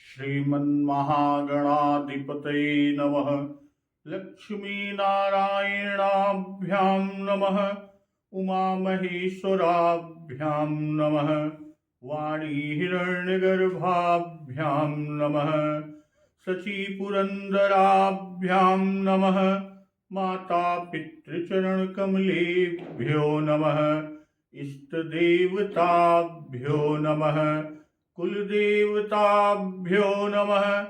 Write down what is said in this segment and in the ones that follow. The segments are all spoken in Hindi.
श्रीमन्महागणाधिपतये नमः। लक्ष्मीनारायणाभ्यां नमः। उमामहेश्वराभ्यां नमः। वाणीहिरण्यगर्भाभ्यां नमः। शचीपुरन्दराभ्यां नमः। माता पितृचरणकमलेभ्यो नमः। इष्टदेवताभ्यो नमः। कुलदेवताभ्यो नमः।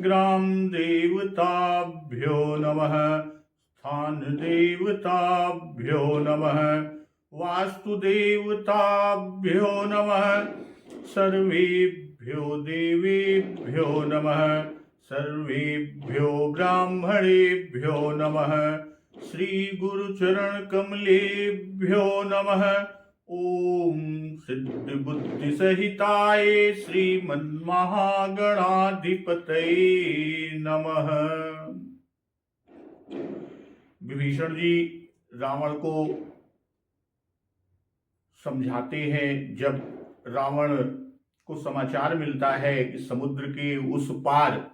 ग्रामदेवताभ्यो नमः। स्थानदेवताभ्यो नमः। वास्तुदेवताभ्यो नमः। सर्वेभ्यो देवेभ्यो नमः। सर्वेभ्यो ब्राह्मणेभ्यो नमः। श्री गुरुचरणकमलेभ्यो नमः। ओम सिद्धिबुद्धिसहिताय श्रीमन्महागणाधिपतये नमः। विभीषण जी रावण को समझाते हैं। जब रावण को समाचार मिलता है कि समुद्र के उस पार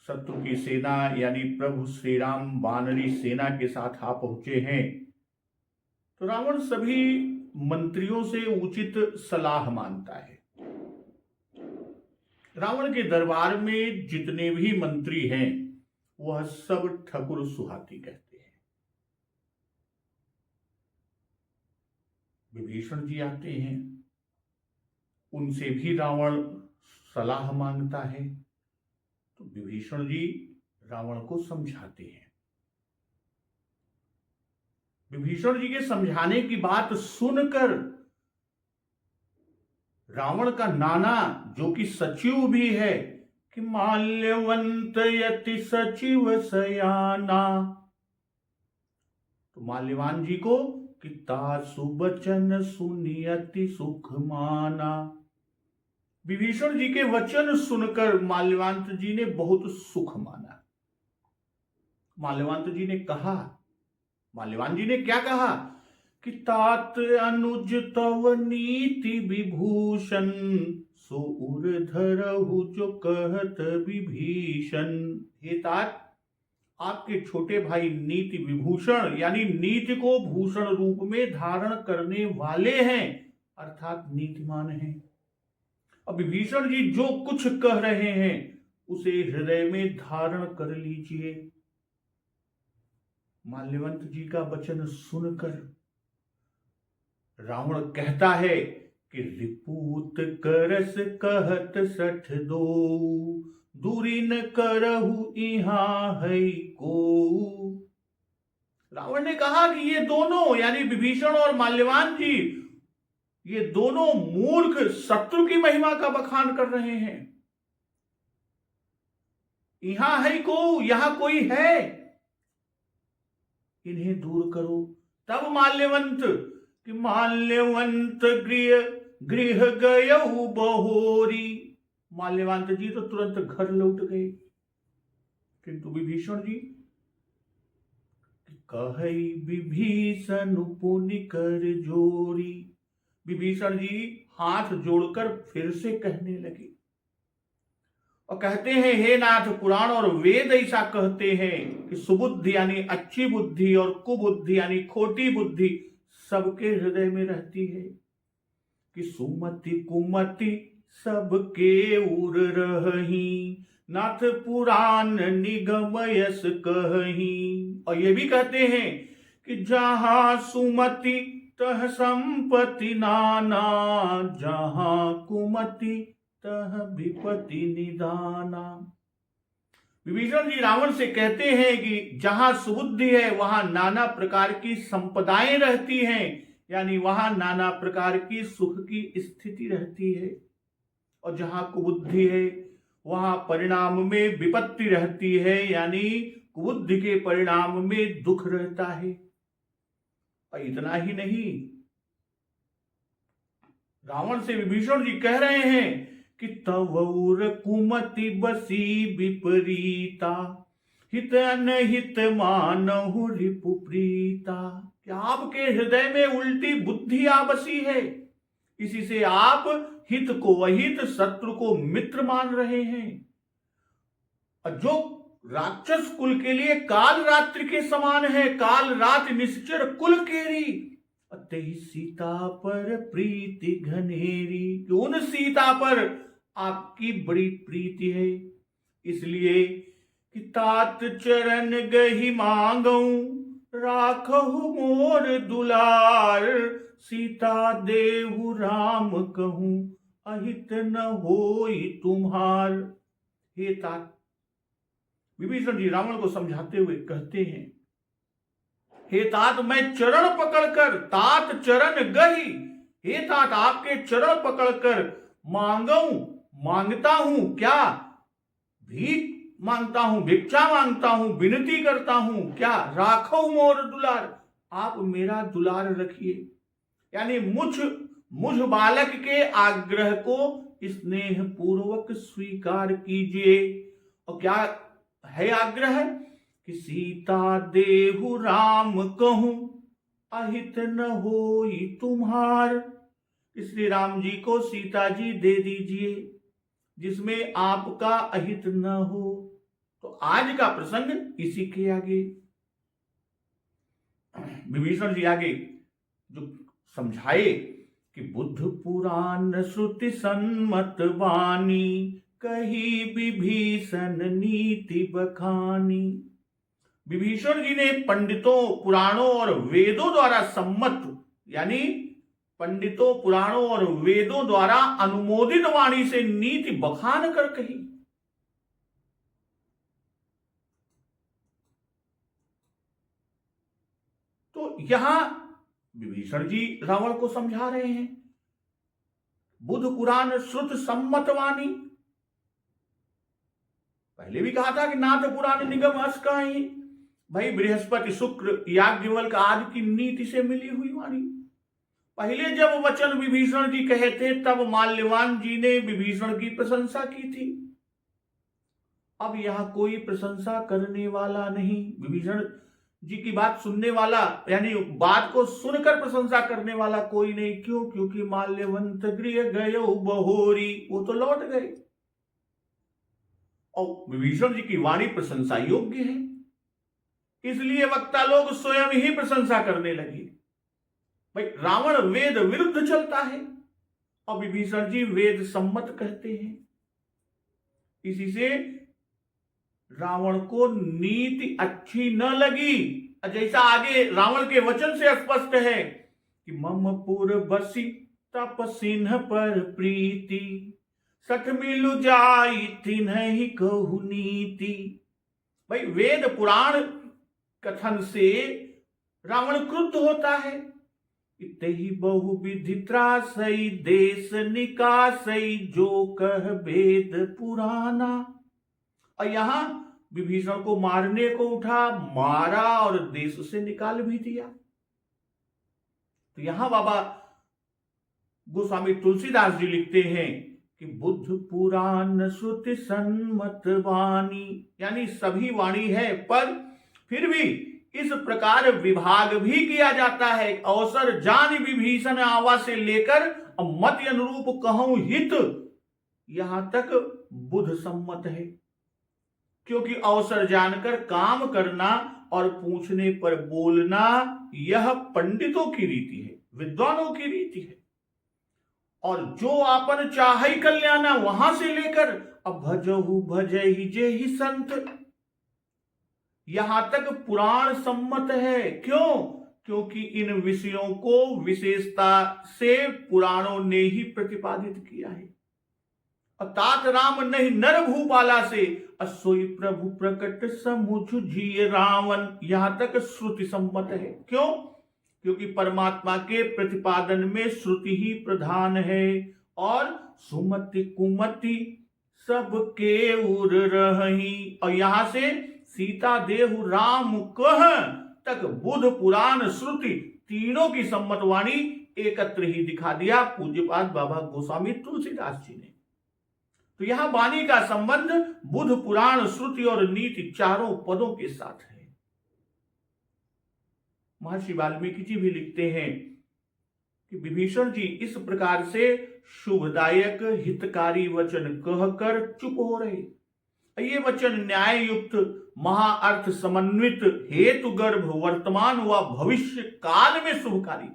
शत्रु की सेना यानी प्रभु श्री राम वानरी सेना के साथ आ पहुंचे हैं, तो रावण सभी मंत्रियों से उचित सलाह मांगता है। रावण के दरबार में जितने भी मंत्री हैं वह सब ठकुर सुहाती कहते हैं। विभीषण जी आते हैं, उनसे भी रावण सलाह मांगता है। तो विभीषण जी रावण को समझाते हैं। विभीषण जी के समझाने की बात सुनकर रावण का नाना, जो कि सचिव भी है, कि माल्यवंत यति सचिव सयाना, तो माल्यवान जी को कि तासु बचन सुनि अति सुख माना। विभीषण जी के वचन सुनकर माल्यवांत जी ने बहुत सुख माना। माल्यवांत जी ने कहा, माल्यवान जी ने क्या कहा कि तात अनुज तव नीति विभूषण, सो उर धरहु जो कहत विभीषण। हे तात, आपके छोटे भाई नीति विभूषण यानी नीति को भूषण रूप में धारण करने वाले हैं, अर्थात नीतिमान हैं। अब विभीषण जी जो कुछ कह रहे हैं उसे हृदय में धारण कर लीजिए। माल्यवंत जी का वचन सुनकर रावण कहता है कि रिपूत करस कहत सठ दो, दूरी न करहु इहां है को। रावण ने कहा कि ये दोनों यानी विभीषण और माल्यवान जी, ये दोनों मूर्ख शत्रु की महिमा का बखान कर रहे हैं। यहां है को, यहां कोई है, इन्हें दूर करो। तब माल्यवंत कि माल्यवंत गृह गयहु बहोरी, माल्यवंत जी तो तुरंत घर लौट गए। किंतु विभीषण जी कहई विभीषण पुनि कर जोरी, विभीषण जी हाथ जोड़कर फिर से कहने लगे और कहते हैं, हे नाथ, पुराण और वेद ऐसा कहते हैं कि सुबुद्धि यानी अच्छी बुद्धि और कुबुद्धि यानी खोटी बुद्धि सबके हृदय में रहती है, कि सुमति कुमति सबके उर रही, नाथ पुराण निगम यस कहीं। और ये भी कहते हैं कि जहां सुमति तह संपत्ति नाना, जहां कुमति तह विपत्ति निदाना। विभीषण जी रावण से कहते हैं कि जहां सुबुद्धि है वहां नाना प्रकार की संपदाएं रहती हैं, यानी वहां नाना प्रकार की सुख की स्थिति रहती है। और जहां कुबुद्धि है वहां परिणाम में विपत्ति रहती है, यानी कुबुद्धि के परिणाम में दुख रहता है। और इतना ही नहीं, रावण से विभीषण जी कह रहे हैं कि तवौर कुमति बसी विपरीता, हित अनहित मानहु रिपु प्रीता। क्या आपके हृदय में उल्टी बुद्धि आ बसी है, इसी से आप हित को अहित, शत्रु को मित्र मान रहे हैं। और जो राक्षस कुल के लिए काल रात्रि के समान है, काल रात निश्चर कुल केरी, अतहि सीता पर प्रीति घनेरी, उन सीता पर आपकी बड़ी प्रीति है। इसलिए कि तात चरण गही मांगऊं, राखहु मोर दुलार, सीता देहु राम कहूं, अहित न होई तुम्हार। हे तात, विभीषण जी रावण को समझाते हुए कहते हैं, हे तात मैं चरण पकड़कर, तात चरण गही, हे तात आपके चरण पकड़कर मांगऊं, मांगता हूं, क्या भीख मांगता हूं, भिक्षा मांगता हूं, विनती करता हूं, क्या राखो मोर दुलार, आप मेरा दुलार रखिए। यानी मुझ बालक के आग्रह को स्नेह पूर्वक स्वीकार कीजिए। और क्या है आग्रह? कि सीता देहु राम कहूं, अहित न होई तुम्हार। श्री राम जी को सीता जी दे दीजिए जिसमें आपका अहित न हो। तो आज का प्रसंग इसी के आगे विभीषण जी आगे जो समझाए कि बुद्ध पुराण श्रुति सन्मत वाणी, कही विभीषण नीति बखानी। विभीषण जी ने पंडितों, पुराणों और वेदों द्वारा सम्मत, यानी पंडितों, पुराणों और वेदों द्वारा अनुमोदित वाणी से नीति बखान कर कही। तो यहां विभीषण जी रावण को समझा रहे हैं, बुद्ध पुराण श्रुत सम्मत वाणी। पहले भी कहा था कि नाथ पुराण निगम अस कहीं, भाई बृहस्पति, शुक्र, याज्ञवल्क्य आदि की नीति से मिली हुई वाणी। पहले जब वचन विभीषण जी कहे थे तब माल्यवान जी ने विभीषण की प्रशंसा की थी। अब यहां कोई प्रशंसा करने वाला नहीं, विभीषण जी की बात सुनने वाला, यानी बात को सुनकर प्रशंसा करने वाला कोई नहीं। क्यों? क्योंकि माल्यवंत गृह गयो बहोरी, वो तो लौट गए। और विभीषण जी की वाणी प्रशंसा योग्य है, इसलिए वक्ता लोग स्वयं ही प्रशंसा करने लगे। भाई रावण वेद विरुद्ध चलता है और विभीषण जी वेद सम्मत कहते हैं। इसी से रावण को नीति अच्छी न लगी। जैसा आगे रावण के वचन से स्पष्ट है कि मम पुर बसी तप सिंह पर प्रीति, सठ मिलु जाई तिन्हि कहु नीति। भाई वेद पुराण कथन से रावण क्रुद्ध होता है। इतहि बहु विधि त्रासई, देश निकासई, जो कह वेद पुराना। और यहां विभीषण को मारने को उठा, मारा और देश से निकाल भी दिया। तो यहां बाबा गोस्वामी तुलसीदास जी लिखते हैं कि बुद्ध पुराण श्रुति सन्मत वाणी, यानी सभी वाणी है, पर फिर भी इस प्रकार विभाग भी किया जाता है। अवसर जान विभीषण आवा से लेकर मत अनुरूप कहूं हित, यहां तक बुद्ध सम्मत है। क्योंकि अवसर जानकर काम करना और पूछने पर बोलना यह पंडितों की रीति है, विद्वानों की रीति है। और जो आपन चाहे कल्याणा, वहां से लेकर अब भजहु भजहि जेहि संत, यहां तक पुराण सम्मत है। क्यों? क्योंकि इन विषयों को विशेषता से पुराणों ने ही प्रतिपादित किया है। तात राम नहीं नर भूपाला से, असोई प्रभु प्रकट समुझ जिय रावण, यहां तक श्रुति सम्मत है। क्यों? क्योंकि परमात्मा के प्रतिपादन में श्रुति ही प्रधान है। और सुमति कुमति सबके उर रही, और यहां से सीता देहु राम कह तक बुद्ध पुराण श्रुति तीनों की सम्मत वाणी एकत्र ही दिखा दिया पूज्यपाद बाबा गोस्वामी तुलसीदास जी ने। तो यहां वाणी का संबंध बुद्ध पुराण श्रुति और नीति चारों पदों के साथ है। महर्षि वाल्मीकि जी भी लिखते हैं कि विभीषण जी इस प्रकार से शुभदायक हितकारी वचन कहकर चुप हो रहे। ये वचन न्याय युक्त महाअर्थ समन्वित हेतु गर्भ वर्तमान व भविष्य काल में शुभकारी।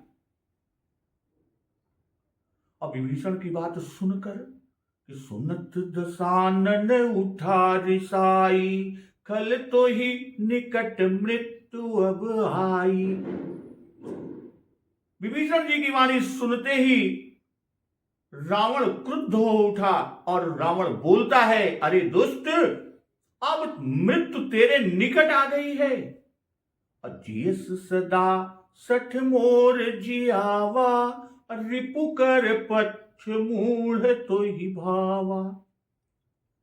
अब विभीषण की बात सुनकर कि सुनत दसानन उठा रिसाई, खल तो ही निकट मृत्यु अब आई। विभीषण जी की वाणी सुनते ही रावण क्रुद्ध हो उठा और रावण बोलता है, अरे दुष्ट, अब मृत्यु तेरे निकट आ गई है। अजियस सदा सठ मोर जियावा, रिपु कर पक्ष मूढ़ तो ही भावा।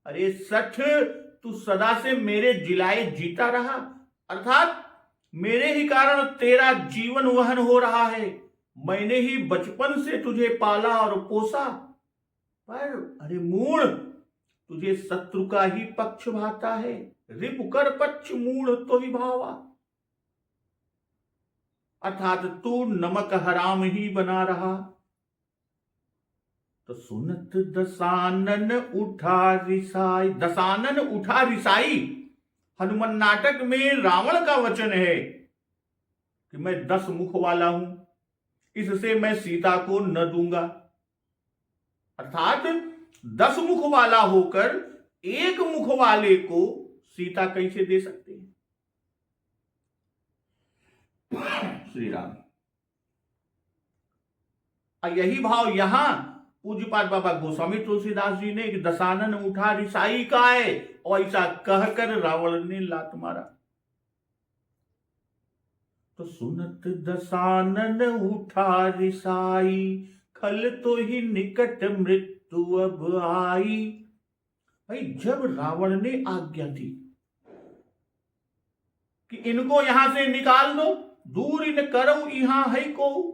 अरे सठ, तू सदा से मेरे जिलाए जीता रहा, अर्थात मेरे ही कारण तेरा जीवन वहन हो रहा है। मैंने ही बचपन से तुझे पाला और पोसा, पर अरे मूढ़, तुझे शत्रु का ही पक्ष भाता है। रिपु कर पक्ष मूढ़ तो ही भावा, अर्थात तू नमक हराम ही बना रहा। तो सुनत दसानन उठा रिसाई, दसानन उठा रिसाई हनुमान नाटक में रावण का वचन है कि मैं 10 मुख वाला हूं, इससे मैं सीता को न दूंगा। अर्थात 10 मुख वाला होकर एक मुख वाले को सीता कैसे दे सकते हैं। श्री राम। यही भाव यहां पूज्यपाद बाबा गोस्वामी तुलसीदास जी ने कि दसानन उठा रिसाई का है, और ऐसा कहकर रावण ने लात मारा। तो सुनत दसानन उठा रिसाई, खल तो ही निकट मृत्यु अब आई। भाई, जब रावण ने आज्ञा दी कि इनको यहां से निकाल दो, दूर इन करो यहां है को,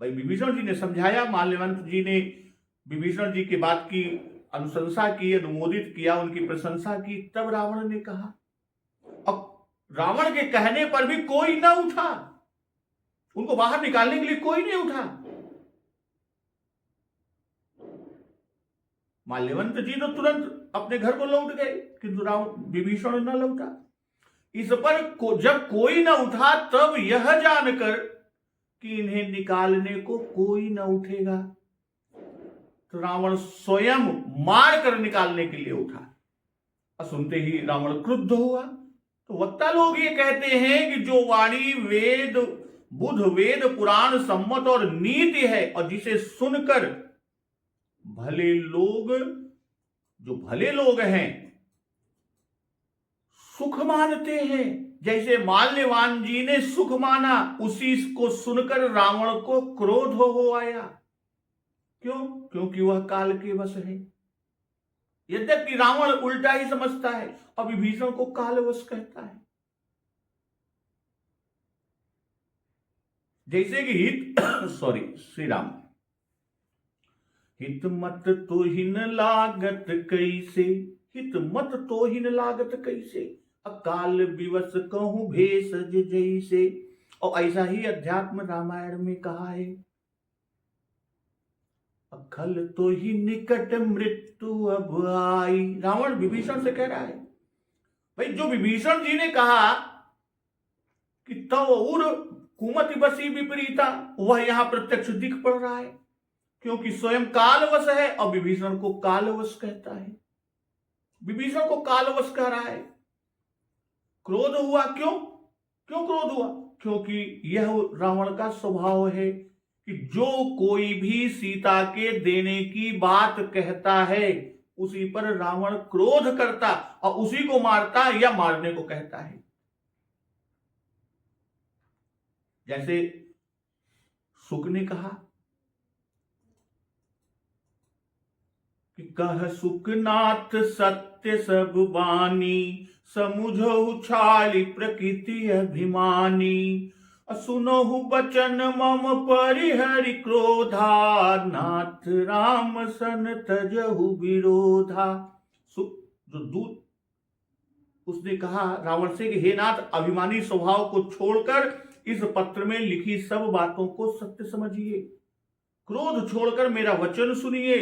भाई विभीषण जी ने समझाया, माल्यवंत जी ने विभीषण जी की बात की अनुशंसा की, अनुमोदित किया, उनकी प्रशंसा की। तब रावण ने कहा, अब रावण के कहने पर भी कोई ना उठा, उनको बाहर निकालने के लिए कोई नहीं उठा। माल्यवंत जी तो तुरंत अपने घर को लौट गए, किंतु विभीषण न लौटा। इस पर जब कोई न उठा, तब यह जानकर कि इन्हें निकालने को कोई न उठेगा, तो रावण स्वयं मार कर निकालने के लिए उठा। और सुनते ही रावण क्रुद्ध हुआ। तो वक्ता लोग ये कहते हैं कि जो वाणी वेद बुध वेद पुराण सम्मत और नीति है, और जिसे सुनकर भले लोग, जो भले लोग हैं, सुख मानते हैं, जैसे माल्यवान जी ने सुख माना, उसी को सुनकर रावण को क्रोध हो आया। क्यों? क्योंकि वह काल के वश है। यद्यपि रावण उल्टा ही समझता है और विभीषण को कालवश कहता है। जैसे कि हित श्री राम, हित मत तोहिन लागत कैसे, हित मत तोहिन लागत कैसे, अकाल विवश कहूं भेषज जैसे। और ऐसा ही अध्यात्म रामायण में कहा है, अखल तो ही निकट मृत्यु अब आई। रावण विभीषण से कह रहा है, भाई जो विभीषण जी ने कहा कि तव उर कुमति बसी विपरीता, वह यहां प्रत्यक्ष दिख पड़ रहा है, क्योंकि स्वयं कालवश है और विभीषण को कालवश कहता है। विभीषण को कालवश कह रहा है। क्रोध हुआ, क्यों क्रोध हुआ? क्योंकि यह रावण का स्वभाव है कि जो कोई भी सीता के देने की बात कहता है, उसी पर रावण क्रोध करता और उसी को मारता या मारने को कहता है। जैसे शुक ने कहा कि कह सुखनाथ सत्य सब बानी, समुझहु छाली प्रकृति अभिमानी, सुनहु बचन मम परिहरि क्रोधा, नाथ राम सन तजहु विरोधा। जो दूत उसने कहा रावण से कि हे नाथ, अभिमानी स्वभाव को छोड़कर इस पत्र में लिखी सब बातों को सत्य समझिए, क्रोध छोड़कर मेरा वचन सुनिए।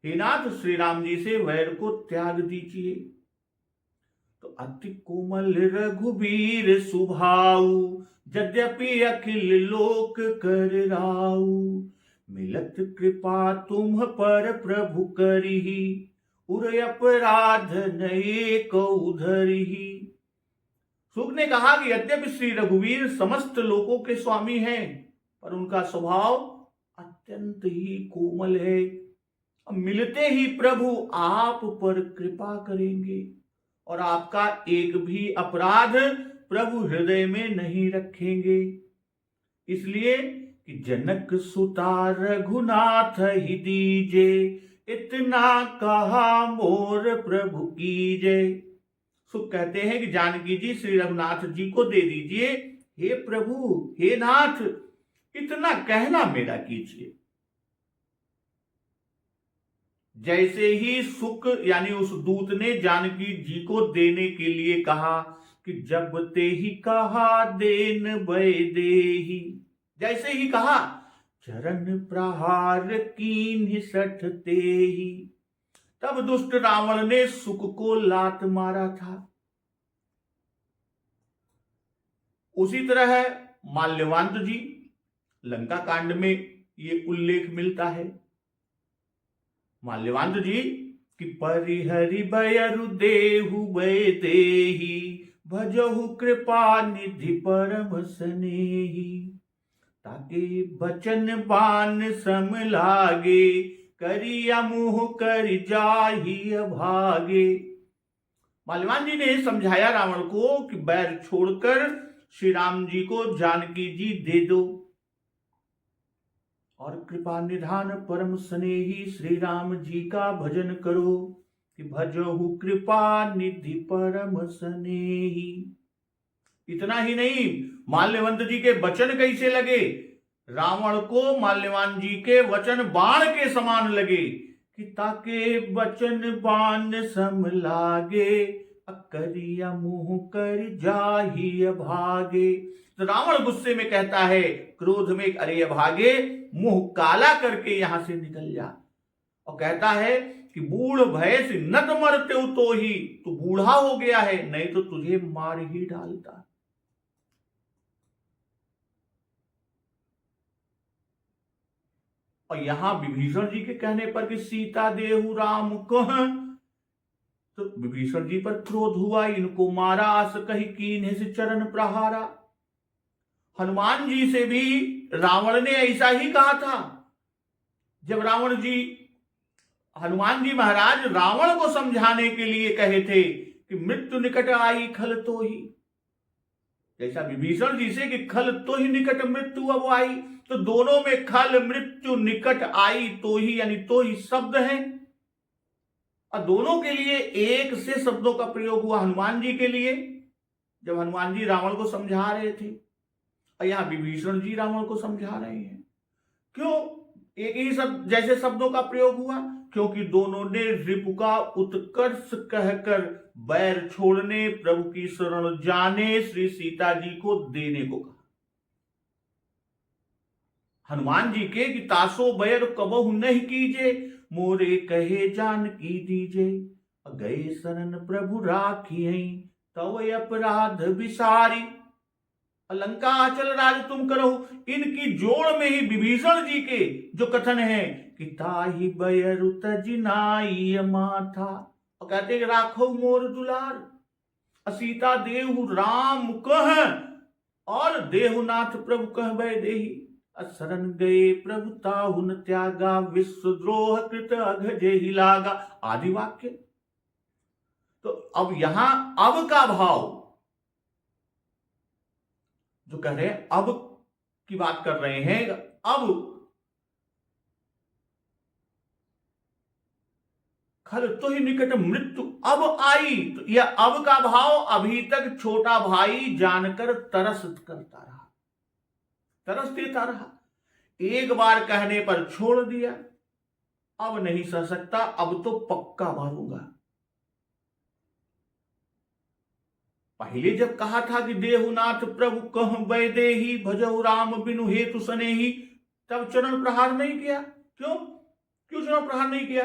हे नाथ, श्री राम जी से वैर को त्याग दीजिए। तो अति कोमल रघुबीर सुभाऊ, यद्यपि अखिल लोक कर राऊ। मिलत कृपा तुम पर प्रभु करिहि, उर अपराध नये को धरिहि। सुख ने कहा कि यद्यपि श्री रघुवीर समस्त लोकों के स्वामी हैं, पर उनका स्वभाव अत्यंत ही कोमल है। मिलते ही प्रभु आप पर कृपा करेंगे और आपका एक भी अपराध प्रभु हृदय में नहीं रखेंगे। इसलिए कि जनक सुता रघुनाथ ही दीजे, इतना कहा मोर प्रभु कीजे। सुख कहते हैं कि जानकी जी श्री रघुनाथ जी को दे दीजिए। हे प्रभु, हे नाथ, इतना कहना मेरा कीजिए। जैसे ही सुख यानी उस दूत ने जानकी जी को देने के लिए कहा कि जब ते ही कहा देन भय देही, जैसे ही कहा चरण प्रहार कीन्ह सठ तेहि, तब दुष्ट रावण ने सुख को लात मारा था। उसी तरह माल्यवांत जी लंका कांड में ये उल्लेख मिलता है। माल्यवांत जी कि परिहरि बयरु देहु भय देहि, भजहु कृपा निधि परम स्नेही। ताके बचन बान सम लागे, करिया मुह कर जाहि भागे। माल्यवान जी ने समझाया रावण को कि बैर छोड़कर श्री राम जी को जानकी जी दे दो और कृपा निधान परम स्नेही श्री राम जी का भजन करो कि भजहु कृपा निधि परम स्नेही। इतना ही नहीं, माल्यवंत जी के वचन कैसे लगे? रावण को माल्यवान जी के वचन बाण के समान लगे कि ताके वचन बाण सम लागे, करिया मुंह कर जाहि भागे। तो रावण गुस्से में कहता है, क्रोध में, अरे भागे, मुंह काला करके यहां से निकल जा। और कहता है कि बूढ़ भय से नत मरते तो ही, तू बूढ़ा हो गया है, नहीं तो तुझे मार ही डालता। और यहां विभीषण जी के कहने पर कि सीता देहु राम कह, तो विभीषण जी पर क्रोध हुआ, इनको मारा आस कही कीन्हे से चरण प्रहारा। हनुमान जी से भी रावण ने ऐसा ही कहा था। जब हनुमान जी महाराज रावण को समझाने के लिए कहे थे कि मृत्यु निकट आई खल तो ही, जैसा विभीषण जी से कि खल तो ही निकट मृत्यु अब आई, तो दोनों में खल मृत्यु निकट आई तो ही यानी तो ही शब्द है, और दोनों के लिए एक से शब्दों का प्रयोग हुआ। हनुमान जी के लिए जब हनुमान जी रावण को समझा रहे थे, और यहां विभीषण जी रावण को समझा रहे हैं। क्यों एक ही शब्द जैसे शब्दों का प्रयोग हुआ? क्योंकि दोनों ने रिपु का उत्कर्ष कहकर बैर छोड़ने, प्रभु की शरण जाने, श्री सीता जी को देने को कहा। हनुमान जी के कि तासो बैर कबहु नहीं कीजे, मोरे कहे जानकी दीजे। गए शरण प्रभु राखियहि, तव अपराध विसारी। लंका अचल राज तुम करो, इनकी जोड़ में ही विभीषण जी के जो कथन है कि ताहि बयरु तजिनाई माथा, और कहते हैं राखो मोर दुलार। सीता देहु राम कह, और देहुनाथ प्रभु कह भय देहि। शरण गए प्रभु ताहु न त्यागा, विश्वद्रोह कृत अघजे ही लागा, आदि वाक्य। तो अब यहां अब का भाव जो कह रहे हैं, अब की बात कर रहे हैं, अब खल तो ही निकट मृत्यु अब आई, तो यह अब का भाव अभी तक छोटा भाई जानकर तरस करता रहा, तरस देता रहा। एक बार कहने पर छोड़ दिया, अब नहीं सह सकता, अब तो पक्का मारूंगा। पहले जब कहा था कि देहुनाथ प्रभु कह वैदेही भजहु राम बिनु हेतु सनेही, तब चरण प्रहार नहीं किया। क्यों क्यों चरण प्रहार नहीं किया?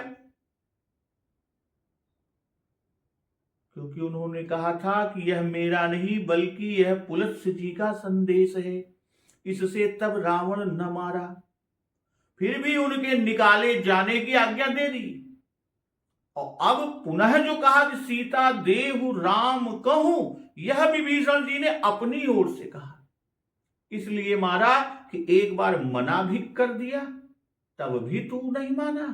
क्योंकि उन्होंने कहा था कि यह मेरा नहीं बल्कि यह पुलत्स्य जी का संदेश है, इससे तब रावण न मारा। फिर भी उनके निकाले जाने की आज्ञा दे दी। और अब पुनः जो कहा कि सीता देहु राम कहूं, यह विभीषण जी ने अपनी ओर से कहा, इसलिए मारा कि एक बार मना भी कर दिया तब भी तू नहीं माना।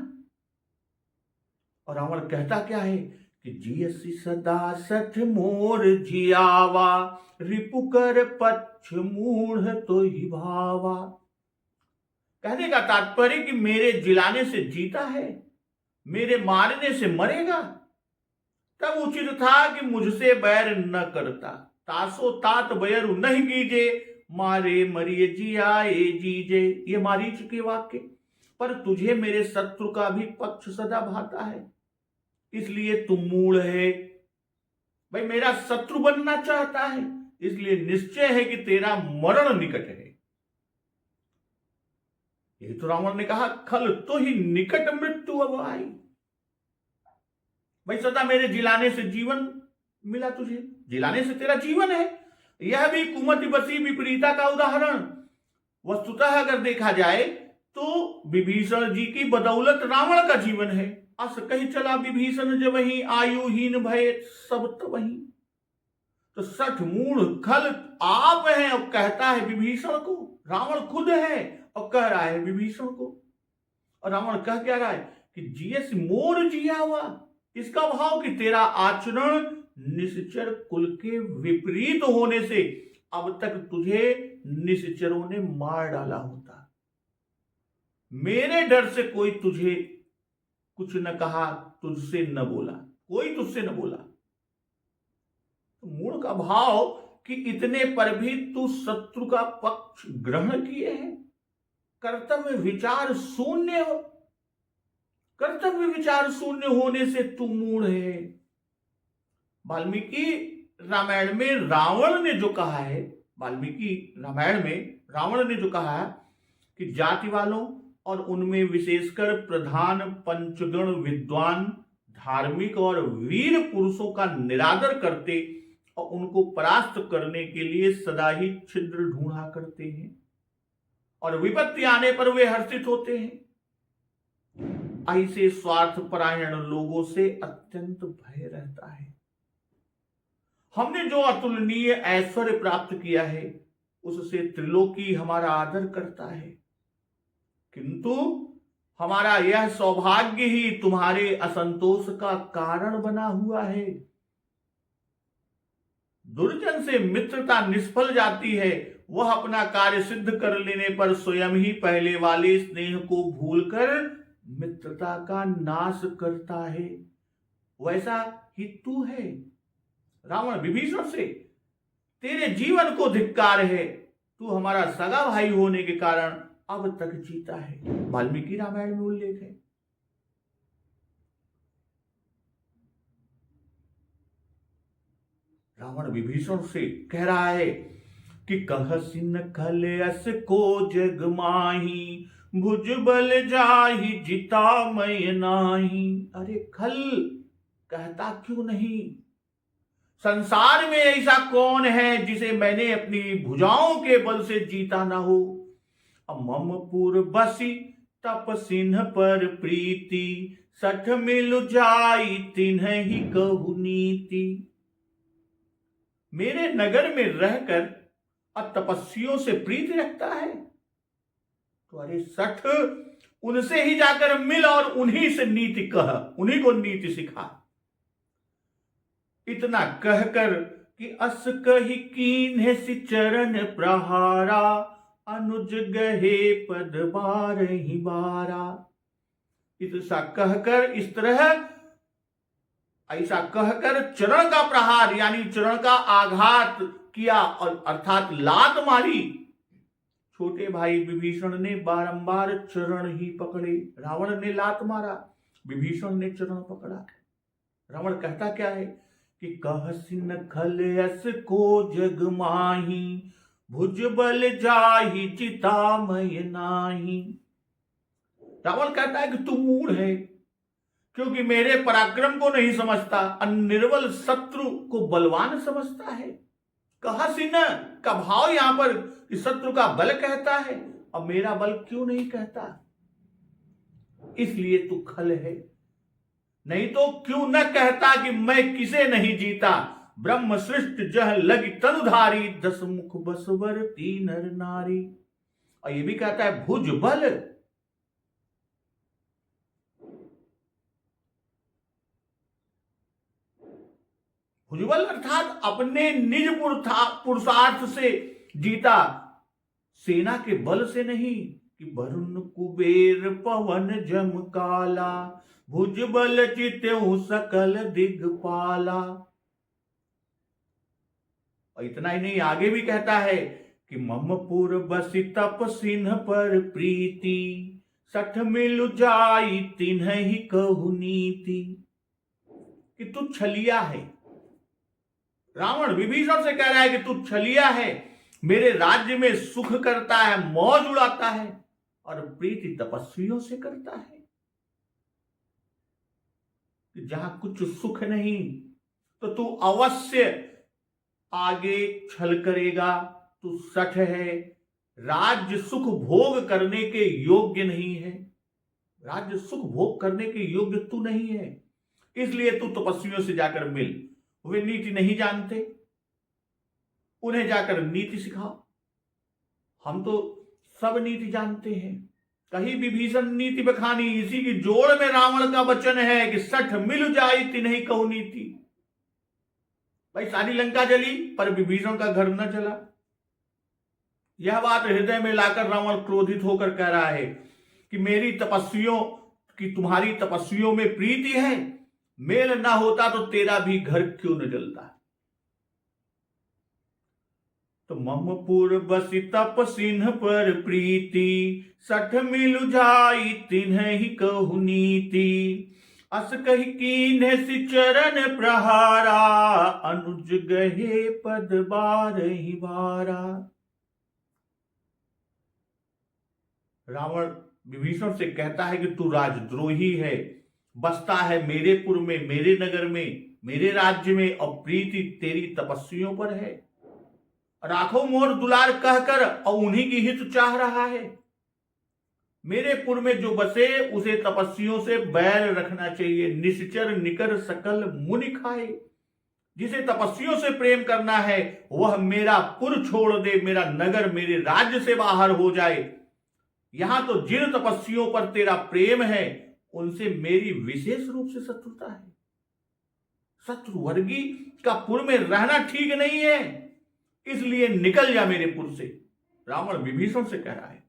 और रावण कहता क्या है कि जियसि सदा सठ मोर जियावा, रिपुकर पक्ष मूढ़ तो ही भावा। कहने का तात्पर्य कि मेरे जिलाने से जीता है, मेरे मारने से मरेगा। तब उचित था कि मुझसे बैर न करता। तासो तात बैरु नहीं कीजे, मारे मरिए जियाए जीजे। ये मारीच के वाक्य। पर तुझे मेरे शत्रु का भी पक्ष सदा भाता है, इसलिए तू मूढ़ है। भाई मेरा शत्रु बनना चाहता है, इसलिए निश्चय है कि तेरा मरण निकट है। ये तो रावण ने कहा, खल तो ही निकट मृत्यु अब आई। भाई सदा मेरे जिलाने से जीवन मिला तुझे, जिलाने से तेरा जीवन है। यह भी कुमति बसी विपरीता का उदाहरण। वस्तुतः अगर देखा जाए तो विभीषण जी की बदौलत रावण का जीवन है। अस कही चला विभीषण जब वही, आयुहीन भय सब तबहि। तो सठ मूढ़ खल आप हैं और कहता है विभीषण को। रावण खुद है और कह रहा है विभीषण को। और रावण कह क्या रहा है कि जियस मोर जिया हुआ। इसका भाव कि तेरा आचरण निश्चर कुल के विपरीत होने से अब तक तुझे निश्चरों ने मार डाला होता। मेरे डर से कोई तुझे कुछ न कहा, तुझसे न बोला, कोई तुझसे न बोला। तो मूल का भाव कि इतने पर भी तू शत्रु का पक्ष ग्रहण किए है। कर्तव्य विचार शून्य हो, कर्तव्य विचार शून्य होने से तू मूढ़ है। वाल्मीकि रामायण में रावण ने जो कहा है, वाल्मीकि रामायण में रावण ने जो कहा है कि जाति वालों और उनमें विशेषकर प्रधान पंचगण विद्वान धार्मिक और वीर पुरुषों का निरादर करते और उनको परास्त करने के लिए सदा ही छिद्र ढूंढा करते हैं, और विपत्ति आने पर वे हर्षित होते हैं। ऐसे स्वार्थपरायण लोगों से अत्यंत भय रहता है। हमने जो अतुलनीय ऐश्वर्य प्राप्त किया है उससे त्रिलोकी हमारा आदर करता है, किंतु हमारा यह सौभाग्य ही तुम्हारे असंतोष का कारण बना हुआ है। दुर्जन से मित्रता निष्फल जाती है। वह अपना कार्य सिद्ध कर लेने पर स्वयं ही पहले वाले स्नेह को भूलकर मित्रता का नाश करता है। वैसा ही तू है। रावण विभीषण से तेरे जीवन को धिक्कार है। तू हमारा सगा भाई होने के कारण अब तक जीता है। वाल्मीकि रामायण में उल्लेख है। रावण विभीषण से कह रहा है कि कहसिन खल अस को जग माही, भुज बल जाहि जिता मैं नाही। अरे खल कहता क्यों नहीं? संसार में ऐसा कौन है जिसे मैंने अपनी भुजाओं के बल से जीता ना हो। ममपुर बसी तप सिन्ह पर प्रीति, सठ मिल जाई तिन्ह ही कहु नीति। मेरे नगर में रहकर और तपस्वियों से प्रीति रखता है, तो अरे सठ उनसे ही जाकर मिल और उन्हीं से नीति कह, उन्हीं को नीति सिखा। इतना कहकर कि अस कही कीन्हे सि चरण प्रहारा, अनुज गहे पद बारहि बारा। ऐसा कहकर, इस तरह ऐसा कहकर चरण का प्रहार यानी चरण का आघात किया और अर्थात लात मारी। छोटे भाई विभीषण ने बारंबार चरण ही पकड़े। रावण ने लात मारा, विभीषण ने चरण पकड़ा। रावण कहता क्या है कि कहसिन खल यस को जग माही, भुजबल जाहि चितामय नाही। रावण कहता है कि तू मूढ़ है, क्योंकि मेरे पराक्रम को नहीं समझता, अनिर्बल शत्रु को बलवान समझता है। कहसिन का भाव यहां पर इस शत्रु का बल कहता है, और मेरा बल क्यों नहीं कहता? इसलिए तू खल है। नहीं तो क्यों न कहता कि मैं किसे नहीं जीता, ब्रह्म सृष्ट जह लगी तनुधारी, 10 मुख बसवर 3 नर नारी। और ये भी कहता है भुज बल। भुजबल अर्थात अपने निज पुरुषार्थ से जीता, सेना के बल से नहीं। कि वरुण कुबेर पवन जम काला, भुजबल चित्त्यु सकल दिग्पाला। और इतना ही नहीं, आगे भी कहता है कि ममपुर बसि तप सिंह पर प्रीति, 60 मिलु जाई तिन्हि कहु नीति। कि तू छलिया है। रावण विभीषण से कह रहा है कि तू छलिया है, मेरे राज्य में सुख करता है, मौज उड़ाता है, और प्रीति तपस्वियों से करता है। जहां कुछ सुख नहीं तो तू अवश्य आगे छल करेगा। तू सठ है, राज्य सुख भोग करने के योग्य नहीं है। राज्य सुख भोग करने के योग्य तू नहीं है, इसलिए तू तपस्वियों से जाकर मिल। वे नीति नहीं जानते, उन्हें जाकर नीति सिखाओ। हम तो सब नीति जानते हैं। कहीं विभीषण नीति बखानी, इसी की जोड़ में रावण का वचन है कि 60 मिल जाई तिन्हि कहु नीति। भाई सारी लंका जली पर विभीषण का घर न जला। यह बात हृदय में लाकर रावण क्रोधित होकर कह रहा है कि मेरी तपस्वियों की तुम्हारी तपस्वियों में प्रीति है, मेल ना होता तो तेरा भी घर क्यों न जलता। तो ममपुर बसि तप सिंह पर प्रीति, 60 मिलु जाई तिन्हि कहु नीति। अस कहि कीन्हे सि चरण प्रहारा, अनुज गहे पद बारहि बारा। रावण विभीषण से कहता है कि तू राजद्रोही है, बसता है मेरे पुर में, मेरे नगर में, मेरे राज्य में, और प्रीति तेरी तपस्वियों पर है। राखो मोर दुलार कहकर और उन्हीं की हित चाह रहा है। मेरे पुर में जो बसे उसे तपस्वियों से बैर रखना चाहिए। निश्चर निकर सकल मुनि खाए। जिसे तपस्वियों से प्रेम करना है वह मेरा पुर छोड़ दे, मेरा नगर मेरे राज्य से बाहर हो जाए। यहां तो जिन तपस्वियों पर तेरा प्रेम है उनसे मेरी विशेष रूप से शत्रुता है। शत्रुवर्गी का पुर में रहना ठीक नहीं है, इसलिए निकल जा मेरे पुर से। रावण विभीषण से कह रहा है।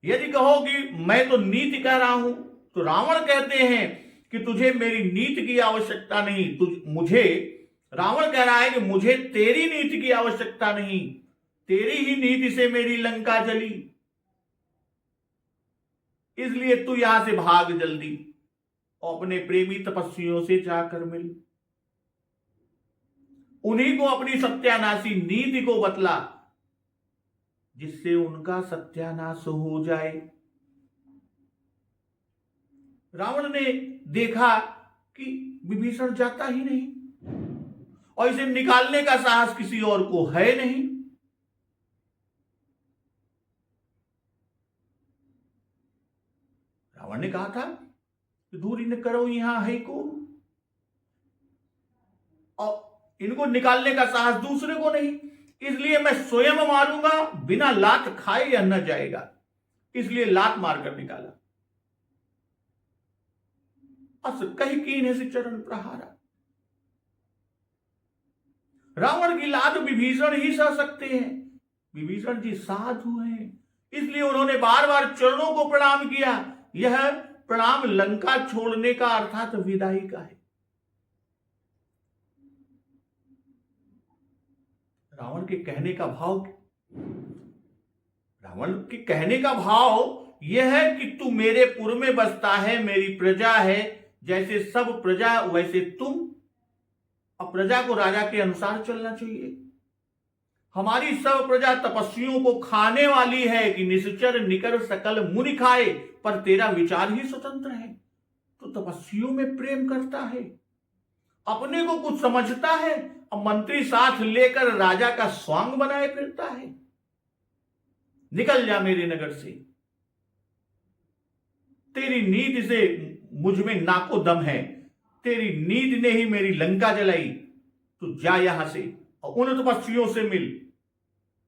यदि कहो कि मैं तो नीति कह रहा हूं, तो रावण कहते हैं कि तुझे मेरी नीति की आवश्यकता नहीं। रावण कह रहा है कि मुझे तेरी नीति की आवश्यकता नहीं, तेरी ही नीति से मेरी लंका जली, इसलिए तू यहां से भाग जल्दी और अपने प्रेमी तपस्वियों से जाकर मिल। उन्हीं को अपनी सत्यानाशी नीति को बतला, जिससे उनका सत्यानाश हो जाए। रावण ने देखा कि विभीषण जाता ही नहीं और इसे निकालने का साहस किसी और को है नहीं। रावण ने कहा था कि दूरी न करो यहां है को, और इनको निकालने का साहस दूसरे को नहीं, इसलिए मैं स्वयं मारूंगा, बिना लात खाए यह न जाएगा। इसलिए लात मारकर निकाला। अस कही कीन्हे सि चरण प्रहारा। रावण की लात विभीषण ही सह सकते हैं। विभीषण जी साधु हैं, इसलिए उन्होंने बार बार चरणों को प्रणाम किया। यह प्रणाम लंका छोड़ने का अर्थात विदाई का है। रावण के कहने का भाव यह है कि तू मेरे पुर में बसता है, मेरी प्रजा है, जैसे सब प्रजा वैसे तुम, अब प्रजा को राजा के अनुसार चलना चाहिए। हमारी सब प्रजा तपस्वियों को खाने वाली है कि निश्चर निकर सकल मुनि खाए, पर तेरा विचार ही स्वतंत्र है। तो तपस्वियों में प्रेम करता है, अपने को कुछ समझता है, अब मंत्री साथ लेकर राजा का स्वांग बनाए फिरता है। निकल जा मेरे नगर से, तेरी नीति से मुझ में नाको दम है, तेरी नीति ने ही मेरी लंका जलाई। तू जा यहां से और उन तपस्वियों से मिल,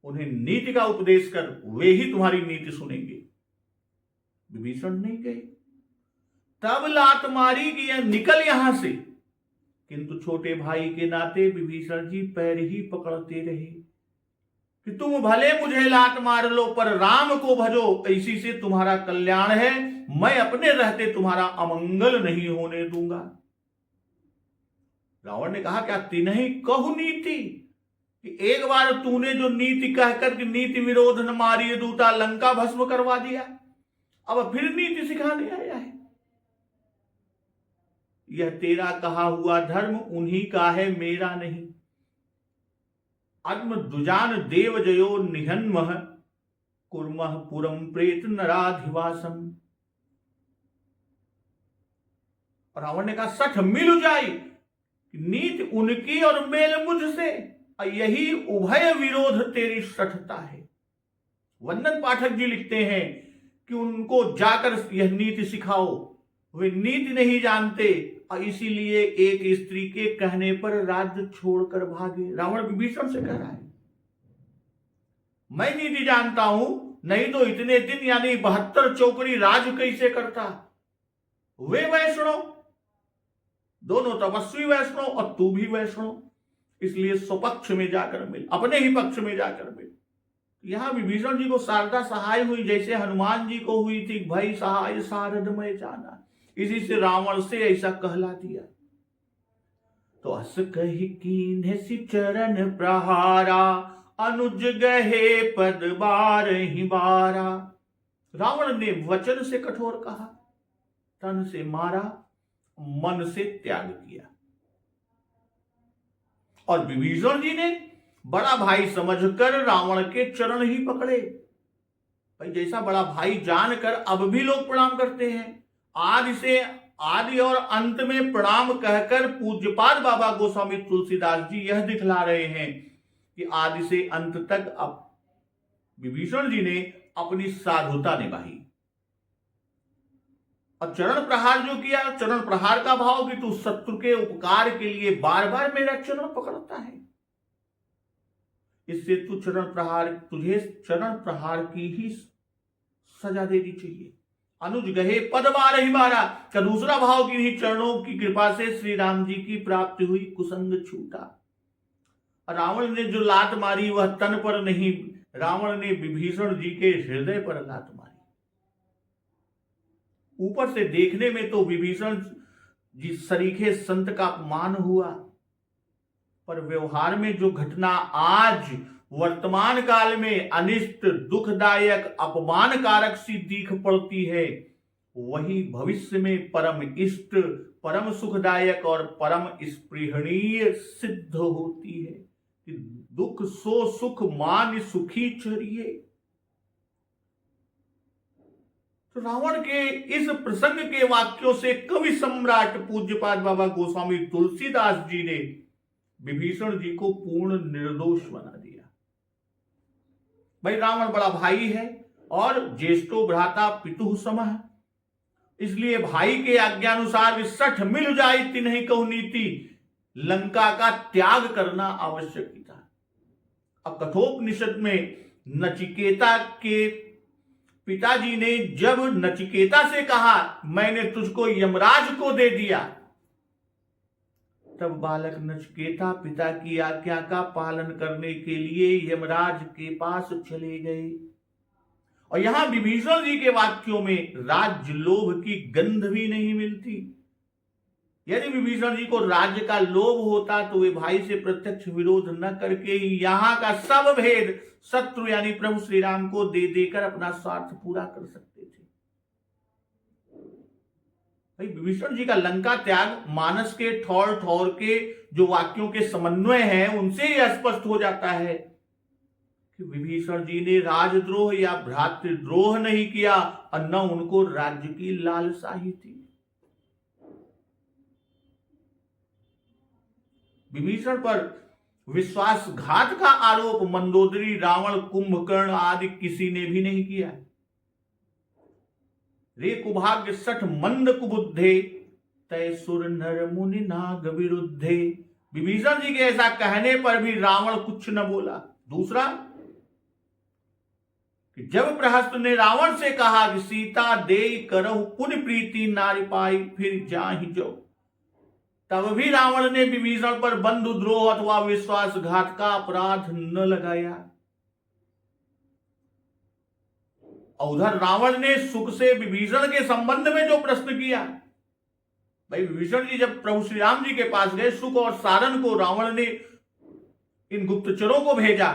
उन्हें नीति का उपदेश कर, वे ही तुम्हारी नीति सुनेंगे। विभीषण नहीं गए, तब लात मारी कि यह निकल यहां से, किंतु छोटे भाई के नाते विभीषण जी पैर ही पकड़ते रहे कि तुम भले मुझे लात मार लो, पर राम को भजो, इसी से तुम्हारा कल्याण है। मैं अपने रहते तुम्हारा अमंगल नहीं होने दूंगा। रावण ने कहा, क्या तिन्हीं कहु नीति, कि एक बार तूने जो नीति कहकर कि नीति विरोध न मारिए दूता, लंका भस्म करवा दिया, अब फिर नीति सिखाने आया है। यह तेरा कहा हुआ धर्म उन्हीं का है, मेरा नहीं। आत्म दुजान देव जयो निहन्मः, कुर्मः पुरम प्रेत नराधिवासम। रावण ने कहा, सठ मिल जाए, नीति उनकी और मेल मुझसे, यही उभय विरोध तेरी सठता है। वंदन पाठक जी लिखते हैं कि उनको जाकर यह नीति सिखाओ, वे नीति नहीं जानते और इसीलिए एक स्त्री के कहने पर राज्य छोड़कर भागे। रावण विभीषण से कह रहा है, मैं नीति जानता हूं, नहीं तो इतने दिन यानी 72 चौकड़ी राज कैसे करता। वे वैष्णव, दोनों तपस्वी वैष्णव और तू भी वैष्णव, इसलिए स्वपक्ष में जाकर मिल, अपने ही पक्ष में जाकर मिल। यहां विभीषण जी को शारदा सहाय हुई, जैसे हनुमान जी को हुई थी, भई सहाय शारद में जाना। इसी से रावण से ऐसा कहला दिया। तो हस कही कीन्हे सि चरण प्रहारा, अनुज गहे पद बार ही बारा। रावण ने वचन से कठोर कहा, तन से मारा, मन से त्याग किया। और विभीषण जी ने बड़ा भाई समझकर रावण के चरण ही पकड़े। भाई जैसा बड़ा भाई जानकर अब भी लोग प्रणाम करते हैं। आदि से आदि और अंत में प्रणाम कहकर पूज्यपाद बाबा गोस्वामी तुलसीदास जी यह दिखला रहे हैं कि आदि से अंत तक अब विभीषण जी ने अपनी साधुता निभाई। और चरण प्रहार जो किया, चरण प्रहार का भाव कि तू शत्रु के उपकार के लिए बार बार मेरा चरण पकड़ता है, इससे तू तुझे चरण प्रहार की ही सजा देनी चाहिए। अनुज गहे पद बार ही बारा का दूसरा भाव कि इन्हीं चरणों की कृपा से श्री राम जी की प्राप्ति हुई, कुसंग छूटा। रावण ने जो लात मारी वह तन पर नहीं, रावण ने विभीषण जी के हृदय पर लात मारी। ऊपर से देखने में तो विभीषण जी सरीखे संत का अपमान हुआ, पर व्यवहार में जो घटना आज वर्तमान काल में अनिष्ट, दुखदायक, अपमानकारक सी दिख पड़ती है, वही भविष्य में परम इष्ट, परम सुखदायक और परम स्पृहणीय सिद्ध होती है कि दुख सो सुख मान सुखी चरिए। तो रावण के इस प्रसंग के वाक्यों से कवि सम्राट पूज्यपाद बाबा गोस्वामी तुलसीदास जी ने विभीषण जी को पूर्ण निर्दोष बना दिया। भाई रावण बड़ा भाई है और ज्येष्ठो भ्राता पितुः समः, इसलिए भाई के आज्ञानुसार सठ मिल जाए तिन्हीं कहु नीति, लंका का त्याग करना आवश्यक था। अब कठोपनिषद में नचिकेता के पिताजी ने जब नचिकेता से कहा मैंने तुझको यमराज को दे दिया, तब बालक नचिकेता पिता की आज्ञा का पालन करने के लिए यमराज के पास चले गए। और यहां विभीषण जी के वाक्यों में राज्य लोभ की गंध भी नहीं मिलती। यदि विभीषण जी को राज्य का लोभ होता तो वे भाई से प्रत्यक्ष विरोध न करके यहां का सब भेद शत्रु यानी प्रभु श्री राम को दे देकर अपना स्वार्थ पूरा कर सकते थे। भाई विभीषण जी का लंका त्याग मानस के ठौर ठौर के जो वाक्यों के समन्वय हैं उनसे ही स्पष्ट हो जाता है कि विभीषण जी ने राजद्रोह या भ्रातृद्रोह नहीं किया और न उनको राज्य की लालसा ही थी। विभीषण पर विश्वासघात का आरोप मंदोदरी, रावण, कुंभकर्ण आदि किसी ने भी नहीं किया। रे कुभाग्य सठ मंद कुबुद्धे, तय सुर नर मुनि नाग विरुद्धे। विभीषण जी के ऐसा कहने पर भी रावण कुछ न बोला। दूसरा कि जब प्रहस्त ने रावण से कहा कि सीता दे करहु पुण्य प्रीति नारी पाई फिर जाहि जो, तब भी रावण ने विभीषण पर बंधुद्रोह अथवा विश्वासघात का अपराध न लगाया। उधर रावण ने सुख से विभीषण के संबंध में जो प्रश्न किया, भाई विभीषण जी जब प्रभु श्री राम जी के पास गए, सुख और सारन को रावण ने इन गुप्तचरों को भेजा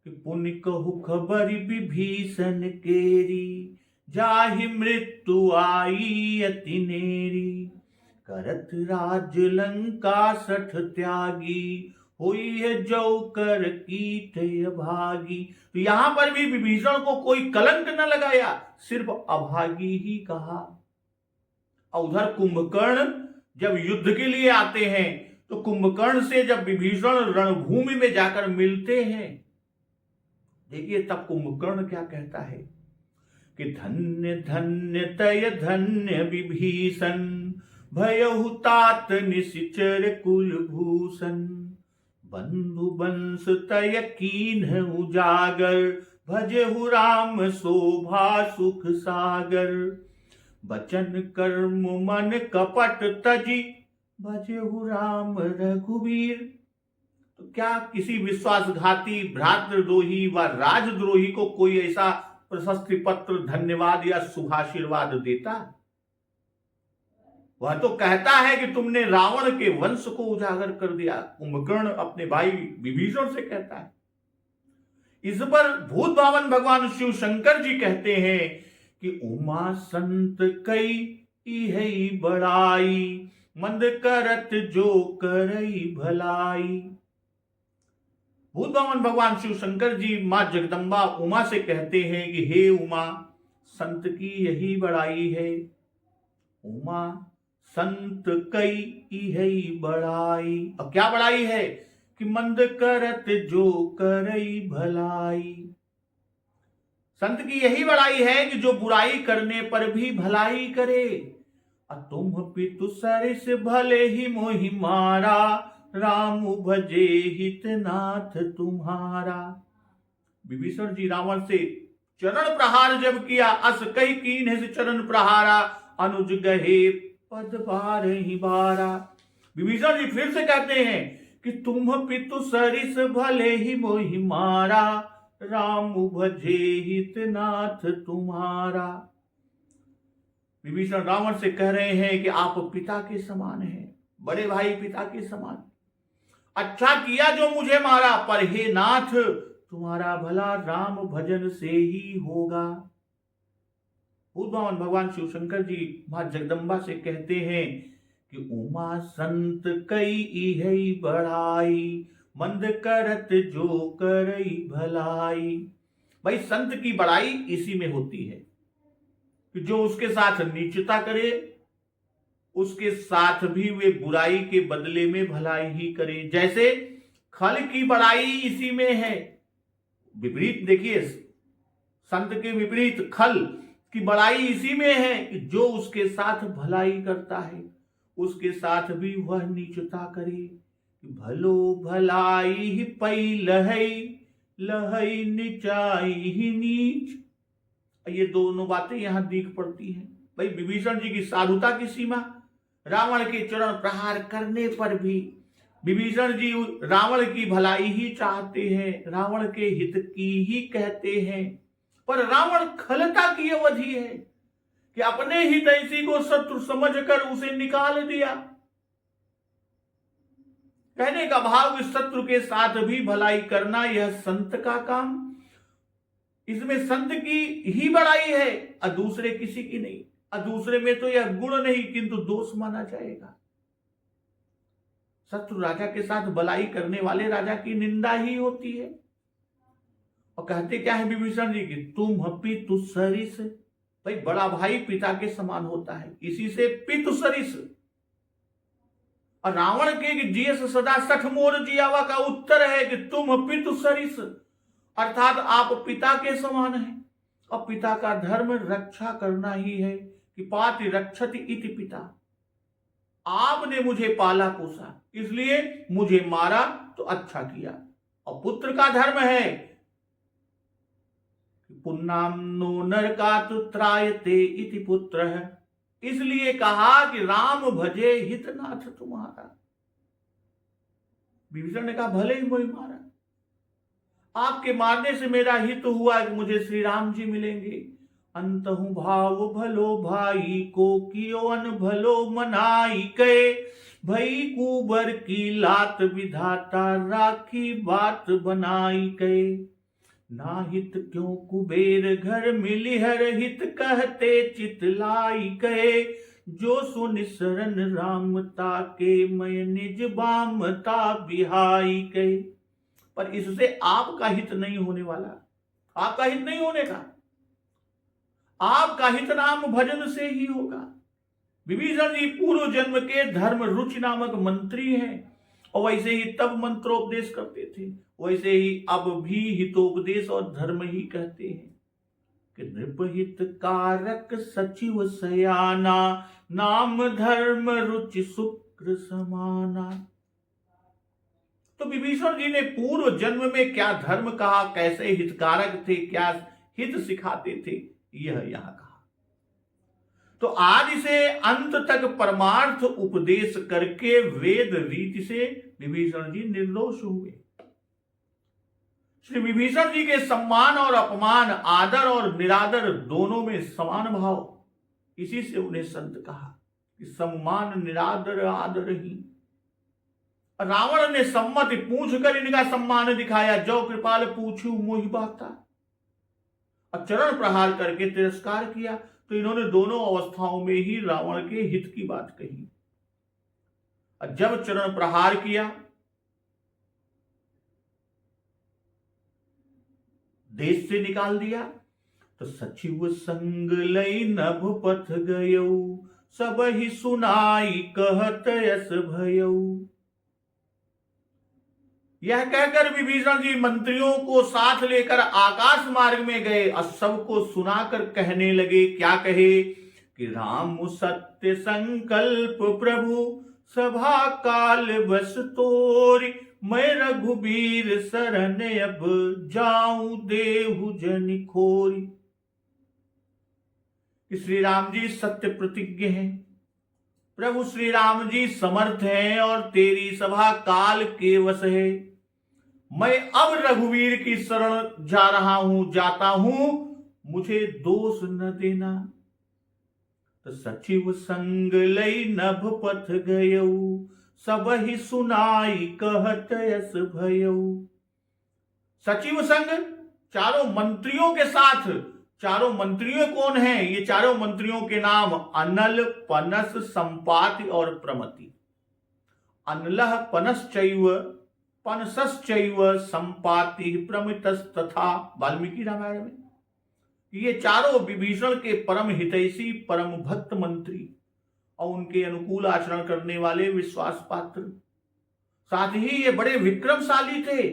कि पुण्य कहु खबरी विभीषण केरी, जाहि मृत्यु आई अति नेरी, करत राज लंका सठ त्यागी, हुई है जो कर कीट अभागी। तो यहां पर भी विभीषण को कोई कलंक न लगाया, सिर्फ अभागी ही कहा। और उधर कुंभकर्ण जब युद्ध के लिए आते हैं तो कुंभकर्ण से जब विभीषण रणभूमि में जाकर मिलते हैं, देखिए तब कुंभकर्ण क्या कहता है कि धन्य धन्य तय धन्य विभीषण, भयहु तात निशिचर कुलभूषण, बंधु बंश तय कीन्ह उजागर, भजहु राम शोभा सुख सागर, बचन कर्म मन कपट तजी, भजहु राम रघुवीर। तो क्या किसी विश्वासघाती, भ्रातृद्रोही व राजद्रोही को कोई ऐसा प्रशस्ति पत्र, धन्यवाद या शुभाशीर्वाद देता? वह तो कहता है कि तुमने रावण के वंश को उजागर कर दिया। कुंभकर्ण अपने भाई विभीषण से कहता है। इस पर भूत भावन भगवान शिव शंकर जी कहते हैं कि उमा संत कई इहै बड़ाई, मंद करत जो करई भलाई। भूत भावन भगवान शिव शंकर जी मां जगदम्बा उमा से कहते हैं कि हे उमा, संत की यही बड़ाई है। उमा संत कई इहै बड़ाई। अब क्या बड़ाई है कि मंद करत जो करई भलाई। संत की यही बड़ाई है कि जो बुराई करने पर भी भलाई करे। तुम पितु सरिस भले ही मोहि मारा, राम भजे हितनाथ तुम्हारा। विभीषण जी रावण से चरण प्रहार जब किया, अस कही कीन्ह से चरण प्रहारा, अनुज गहे पद बार ही बारा। विभीषण जी फिर से कहते हैं कि तुम पितु सरिस भले ही मोहि मारा, राम भजे हितनाथ तुम्हारा। विभीषण रावण से कह रहे हैं कि आप पिता के समान हैं, बड़े भाई पिता के समान। अच्छा किया जो मुझे मारा, पर हे नाथ तुम्हारा भला राम भजन से ही होगा। भूतभावन भगवान शिव शंकर जी मां जगदम्बा से कहते हैं कि उमा संत कई इहै बड़ाई, मंद करत जो करई भलाई। भाई संत की बड़ाई इसी में होती है कि जो उसके साथ नीचता करे, उसके साथ भी वे बुराई के बदले में भलाई ही करे। जैसे खल की बड़ाई इसी में है। विपरीत देखिए, संत के विपरीत खल की बड़ाई इसी में है कि जो उसके साथ भलाई करता है, उसके साथ भी वह नीचता करे। भलो भलाई ही पई लहई, लहई निचाई ही नीच। ये दोनों बातें यहां दिख पड़ती हैं। भाई विभीषण जी की साधुता की सीमा, रावण के चरण प्रहार करने पर भी विभीषण जी रावण की भलाई ही चाहते हैं, रावण के हित की ही कहते हैं। पर रावण खलता की अवधि है कि अपने ही हितैषी को शत्रु समझकर उसे निकाल दिया। कहने का भाव, इस शत्रु के साथ भी भलाई करना यह संत का काम। इसमें संत की ही बड़ाई है और दूसरे किसी की नहीं। और दूसरे में तो यह गुण नहीं किंतु दोष माना जाएगा। शत्रु राजा के साथ भलाई करने वाले राजा की निंदा ही होती है। और कहते क्या है विभीषण जी की, तुम पितु सरिस, भाई बड़ा भाई पिता के समान होता है, इसी से पितु सरिस। और रावण के जीएस सदा सठ मोर जियावा का उत्तर है कि तुम पितु सरिस, अर्थात आप पिता के समान हैं। और पिता का धर्म रक्षा करना ही है कि पाति रक्षति इति पिता। आपने मुझे पाला पोसा, इसलिए मुझे मारा तो अच्छा किया। और पुत्र का धर्म है पुन्नाम नो नरकातु त्रायते इति पुत्र है, इसलिए कहा कि राम भजे हितनाथ तुम्हारा। विभीषण ने कहा भले ही मुझे मारा, आपके मारने से मेरा हित हुआ कि मुझे श्री राम जी मिलेंगे। अंतहु भाव भलो भाई को कियो अन भलो मनाई के, भई कुबर की लात विधाता राखी बात बनाई के। ना हित क्यों कुबेर घर मिली हर हित कहते चितलाई के, जो सुन शरण रामता के मैं निज बामता बिहाई के। पर इससे आपका हित नहीं होने वाला, आपका हित नहीं होने का, आपका हित राम भजन से ही होगा। विभीषण जी पूर्व जन्म के धर्म रुचि नामक मंत्री हैं, और वैसे ही तब मंत्रोपदेश करते थे, वैसे ही अब भी हितोपदेश और धर्म ही कहते हैं कि नृपहित कारक सचिव सयाना, नाम धर्म रुचि शुक्र समाना। तो विभीषण जी ने पूर्व जन्म में क्या धर्म कहा, कैसे हितकारक थे, क्या हित सिखाते थे, यह यहां कहा। तो आज इसे अंत तक परमार्थ उपदेश करके वेद रीति से विभीषण जी निर्दोष हुए। श्री विभीषण जी के सम्मान और अपमान, आदर और निरादर दोनों में समान भाव, इसी से उन्हें संत कहा कि सम्मान निरादर आदर ही। रावण ने सम्मति पूछ कर इनका सम्मान दिखाया, जो कृपाल पूछू मोहि बाता। और चरण प्रहार करके तिरस्कार किया, तो इन्होंने दोनों अवस्थाओं में ही रावण के हित की बात कही। और जब चरण प्रहार किया, देश से निकाल दिया, तो सचिव संग लई नभ पथ गयौ, सब ही सुनाई कहत यस भयौ। यह कहकर विभीषण जी मंत्रियों को साथ लेकर आकाश मार्ग में गए और सबको सुनाकर कहने लगे, क्या कहे कि राम सत्य संकल्प प्रभु सभा काल बस तोरी, मैं रघुबीर शरण अब जाऊं देहु जनि खोरी। श्री राम जी सत्य प्रतिज्ञ हैं, प्रभु श्री राम जी समर्थ हैं और तेरी सभा काल के वश है। मैं अब रघुवीर की शरण जा रहा हूं, जाता हूं, मुझे दोष न देना। तो सचिव संग लई नभ पथ गयौ, सब ही सुनाई कहत यस भयौ। सचिव संग चारों मंत्रियों के साथ, चारों मंत्रियों कौन हैं? ये चारों मंत्रियों के नाम अनल, पनस, संपाति और प्रमति। अनलः पनश्चैव पनसश्चैव संपाति प्रमितस्तथा, वाल्मीकि रामायण में। ये चारों विभीषण के परम हितैषी, परम भक्त मंत्री और उनके अनुकूल आचरण करने वाले विश्वास पात्र। साथ ही ये बड़े विक्रमशाली थे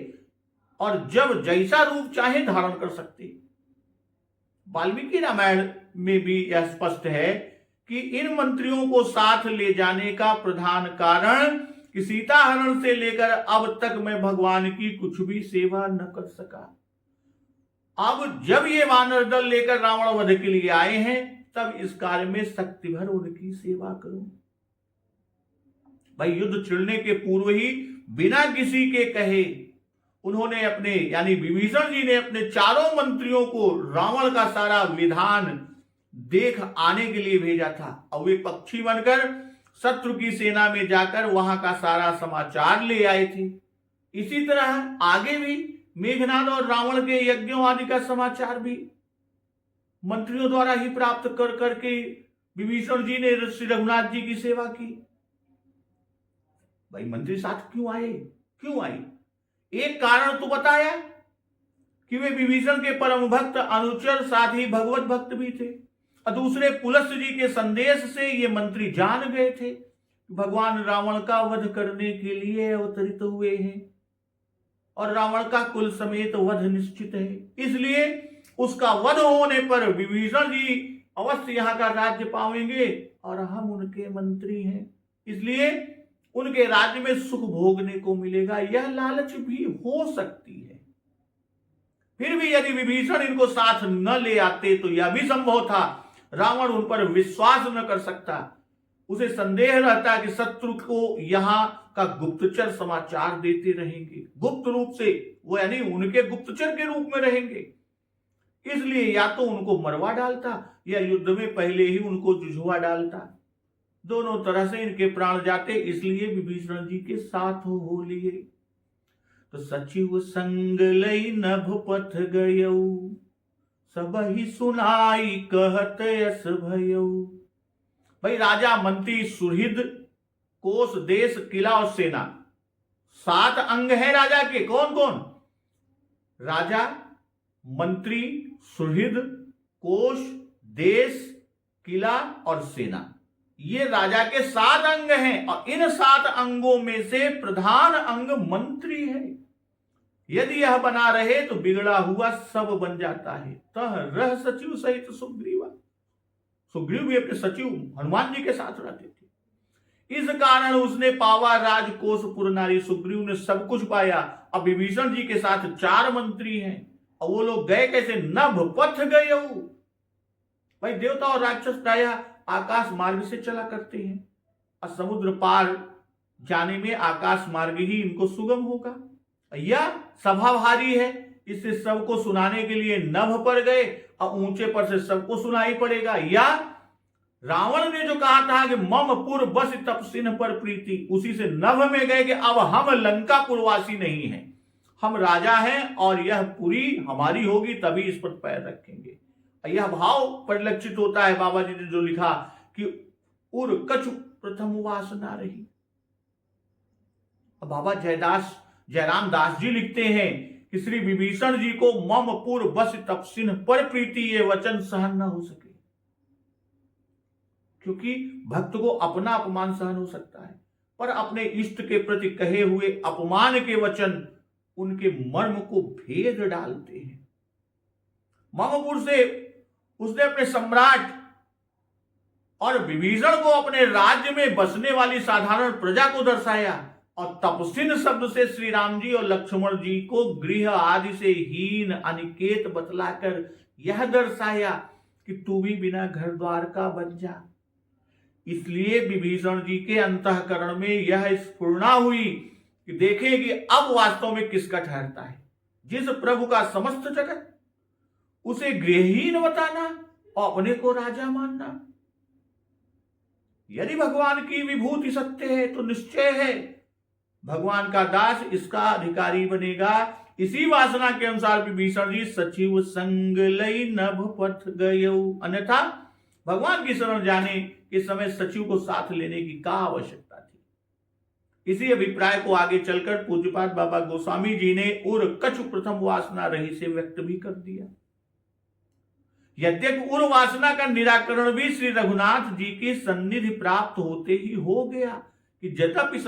और जब जैसा रूप चाहे धारण कर सकते। वाल्मीकि रामायण में भी यह स्पष्ट है कि इन मंत्रियों को साथ ले जाने का प्रधान कारण कि सीता हरण से लेकर अब तक मैं भगवान की कुछ भी सेवा न कर सका। अब जब ये वानर दल लेकर रावण वध के लिए आए हैं, तब इस कार्य में शक्ति भर उनकी सेवा करूं। भाई युद्ध छिड़ने के पूर्व ही बिना किसी के कहे उन्होंने अपने यानी विभीषण जी ने अपने चारों मंत्रियों को रावण का सारा विधान देख आने के लिए भेजा था और वे पक्षी बनकर शत्रु की सेना में जाकर वहां का सारा समाचार ले आए थे। इसी तरह आगे भी मेघनाद और रावण के यज्ञों आदि का समाचार भी मंत्रियों द्वारा ही प्राप्त कर करके विभीषण जी ने श्री रघुनाथ जी की सेवा की। भाई मंत्री साथ क्यों आए, क्यों आए? एक कारण तो बताया कि वे विभीषण के परम भक्त अनुचर, साथ ही भगवत भक्त भी थे। और दूसरे, पुलस्त्य जी के संदेश से ये मंत्री जान गए थे भगवान रावण का वध करने के लिए अवतरित हुए हैं और रावण का कुल समेत वध निश्चित है। इसलिए उसका वध होने पर विभीषण जी अवश्य यहाँ का राज्य पाएंगे और हम उनके मंत्री हैं, इसलिए उनके राज्य में सुख भोगने को मिलेगा। यह लालच भी हो सकती है। फिर भी यदि विभीषण इनको साथ न ले आते तो यह भी संभव था रावण उन पर विश्वास न कर सकता। उसे संदेह रहता कि शत्रु को यहां का गुप्तचर समाचार देते रहेंगे, गुप्त रूप से, वो यानी उनके गुप्तचर के रूप में रहेंगे। इसलिए या तो उनको मरवा डालता या युद्ध में पहले ही उनको जुझवा डालता। दोनों तरह से इनके प्राण जाते, इसलिए विभीषण जी के साथ हो लिए। तो सचिव संग लई नभ पथ गयऊ, सबहि सुनाई कहत यस भयऊ। भाई राजा, मंत्री, सुहृद, कोष, देश, किला और सेना, 7 अंग है राजा के। कौन कौन? राजा, मंत्री, सुहृद, कोष, देश, किला और सेना, ये राजा के 7 अंग हैं। और इन 7 अंगों में से प्रधान अंग मंत्री है। यदि यह बना रहे तो बिगड़ा हुआ सब बन जाता है। तह रह सचिव सहित सुग्रीवा, सुग्रीव भी अपने सचिव हनुमान जी के साथ रहते थे। इस कारण उसने पावा राजकोष पुर नारी। सुग्रीव ने सब कुछ पाया। अब विभीषण जी के साथ 4 मंत्री हैं और वो लोग गए कैसे? नभ पथ गए। भाई देवता और राक्षस प्रायः आकाश मार्ग से चला करते हैं और समुद्र पार जाने में आकाश मार्ग ही इनको सुगम होगा। यह सभा भारी है, इससे सबको सुनाने के लिए नभ पर गए और ऊंचे पर से सबको सुनाई पड़ेगा। या रावण ने जो कहा था कि मम पुर बस तपसिन पर प्रीति, उसी से नभ में गए कि अब हम लंका पुरवासी नहीं हैं, हम राजा हैं और यह पुरी हमारी होगी, तभी इस पर पैर रखेंगे। यह भाव परिलक्षित होता है। बाबा जी ने जो लिखा कि उर कछु प्रथम वासना रही। बाबा जयराम दास जी लिखते हैं कि श्री विभीषण जी को मम पुर बस तपसिन पर प्रीति ये वचन सहन न हो सके, क्योंकि भक्त को अपना अपमान सहन हो सकता है, पर अपने इष्ट के प्रति कहे हुए अपमान के वचन उनके मर्म को भेद डालते हैं। ममपुर से उसने अपने सम्राट और विभीषण को अपने राज्य में बसने वाली साधारण प्रजा को दर्शाया और तपसिन शब्द से श्री राम जी और लक्ष्मण जी को गृह आदि से हीन अनिकेत बतलाकर यह दर्शाया कि तू भी बिना घर द्वार का बन जा। इसलिए विभीषण जी के अंतःकरण में यह स्फुरणा हुई कि देखें कि अब वास्तव में किसका ठहरता है। जिस प्रभु का समस्त जगत, उसे गृहहीन बताना और अपने को राजा मानना। यदि भगवान की विभूति सत्य है तो निश्चय है भगवान का दास इसका अधिकारी बनेगा। इसी वासना के अनुसार विभीषण जी सचिव संग लई नभ पथ गयऊ, अन्यथा भगवान की शरण जाने के समय सचिव को साथ लेने की क्या आवश्यकता थी। इसी अभिप्राय को आगे चलकर पूज्यपाद बाबा गोस्वामी जी ने उर कछु प्रथम वासना रही से व्यक्त भी कर दिया। यद्यपि उर वासना का निराकरण भी श्री रघुनाथ जी की सन्निधि प्राप्त होते ही हो गया कि जदपि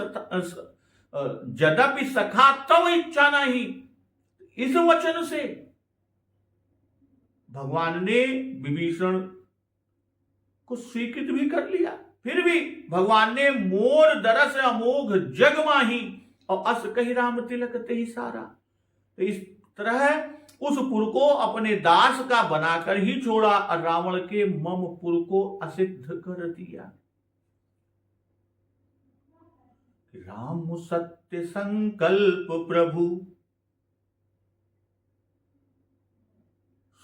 सखा तव इच्छा नहीं, इस वचन से भगवान ने विभीषण को स्वीकृत भी कर लिया। फिर भी भगवान ने मोर दरस अमोघ जग माही और अस कही राम तिलक ते ही सारा। तो इस तरह उस पुर को अपने दास का बनाकर ही छोड़ा और रावण के मम पुर को असिद्ध कर दिया। राम सत्य संकल्प प्रभु,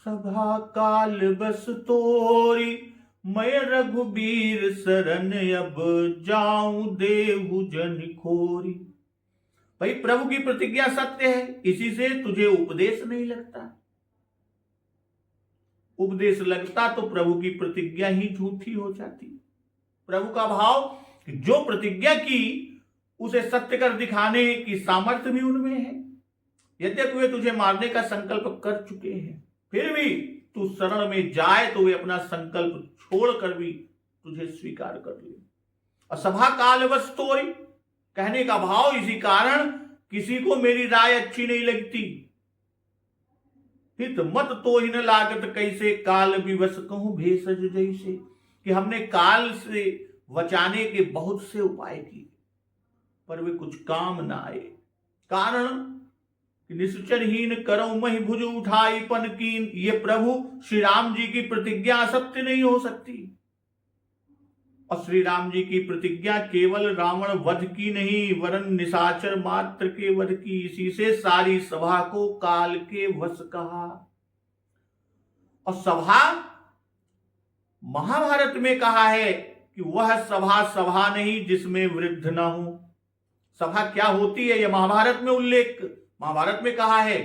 सभा काल बस तोरी, मैं रघुबीर शरण अब जाऊं देहु जन खोरी। भाई प्रभु की प्रतिज्ञा सत्य है, इसी से तुझे उपदेश नहीं लगता। उपदेश लगता तो प्रभु की प्रतिज्ञा ही झूठी हो जाती। प्रभु का भाव कि जो प्रतिज्ञा की उसे सत्य कर दिखाने की सामर्थ्य भी उनमें है। यद्यपि वे तुझे मारने का संकल्प कर चुके हैं, फिर भी तू शरण में जाए तो वे अपना संकल्प छोड़कर भी तुझे स्वीकार कर ले। और सभा काल बस तोरी, कहने का भाव इसी कारण किसी को मेरी राय अच्छी नहीं लगती। हित मत तो ही न लागत कैसे, काल विवश कहूं भेषज जैसे, कि हमने काल से बचाने के बहुत से उपाय किए पर वे कुछ काम ना आए। कारण निश्चरहीन करऊं मही भुज उठाई पन कीन, ये प्रभु श्री राम जी की प्रतिज्ञा असत्य नहीं हो सकती। और श्री राम जी की प्रतिज्ञा केवल रावण वध की नहीं वरन निशाचर मात्र के वध की। इसी से सारी सभा को काल के वश कहा। और सभा महाभारत में कहा है कि वह सभा सभा नहीं जिसमें वृद्ध ना हो। सभा क्या होती है यह महाभारत में उल्लेख, महाभारत में कहा है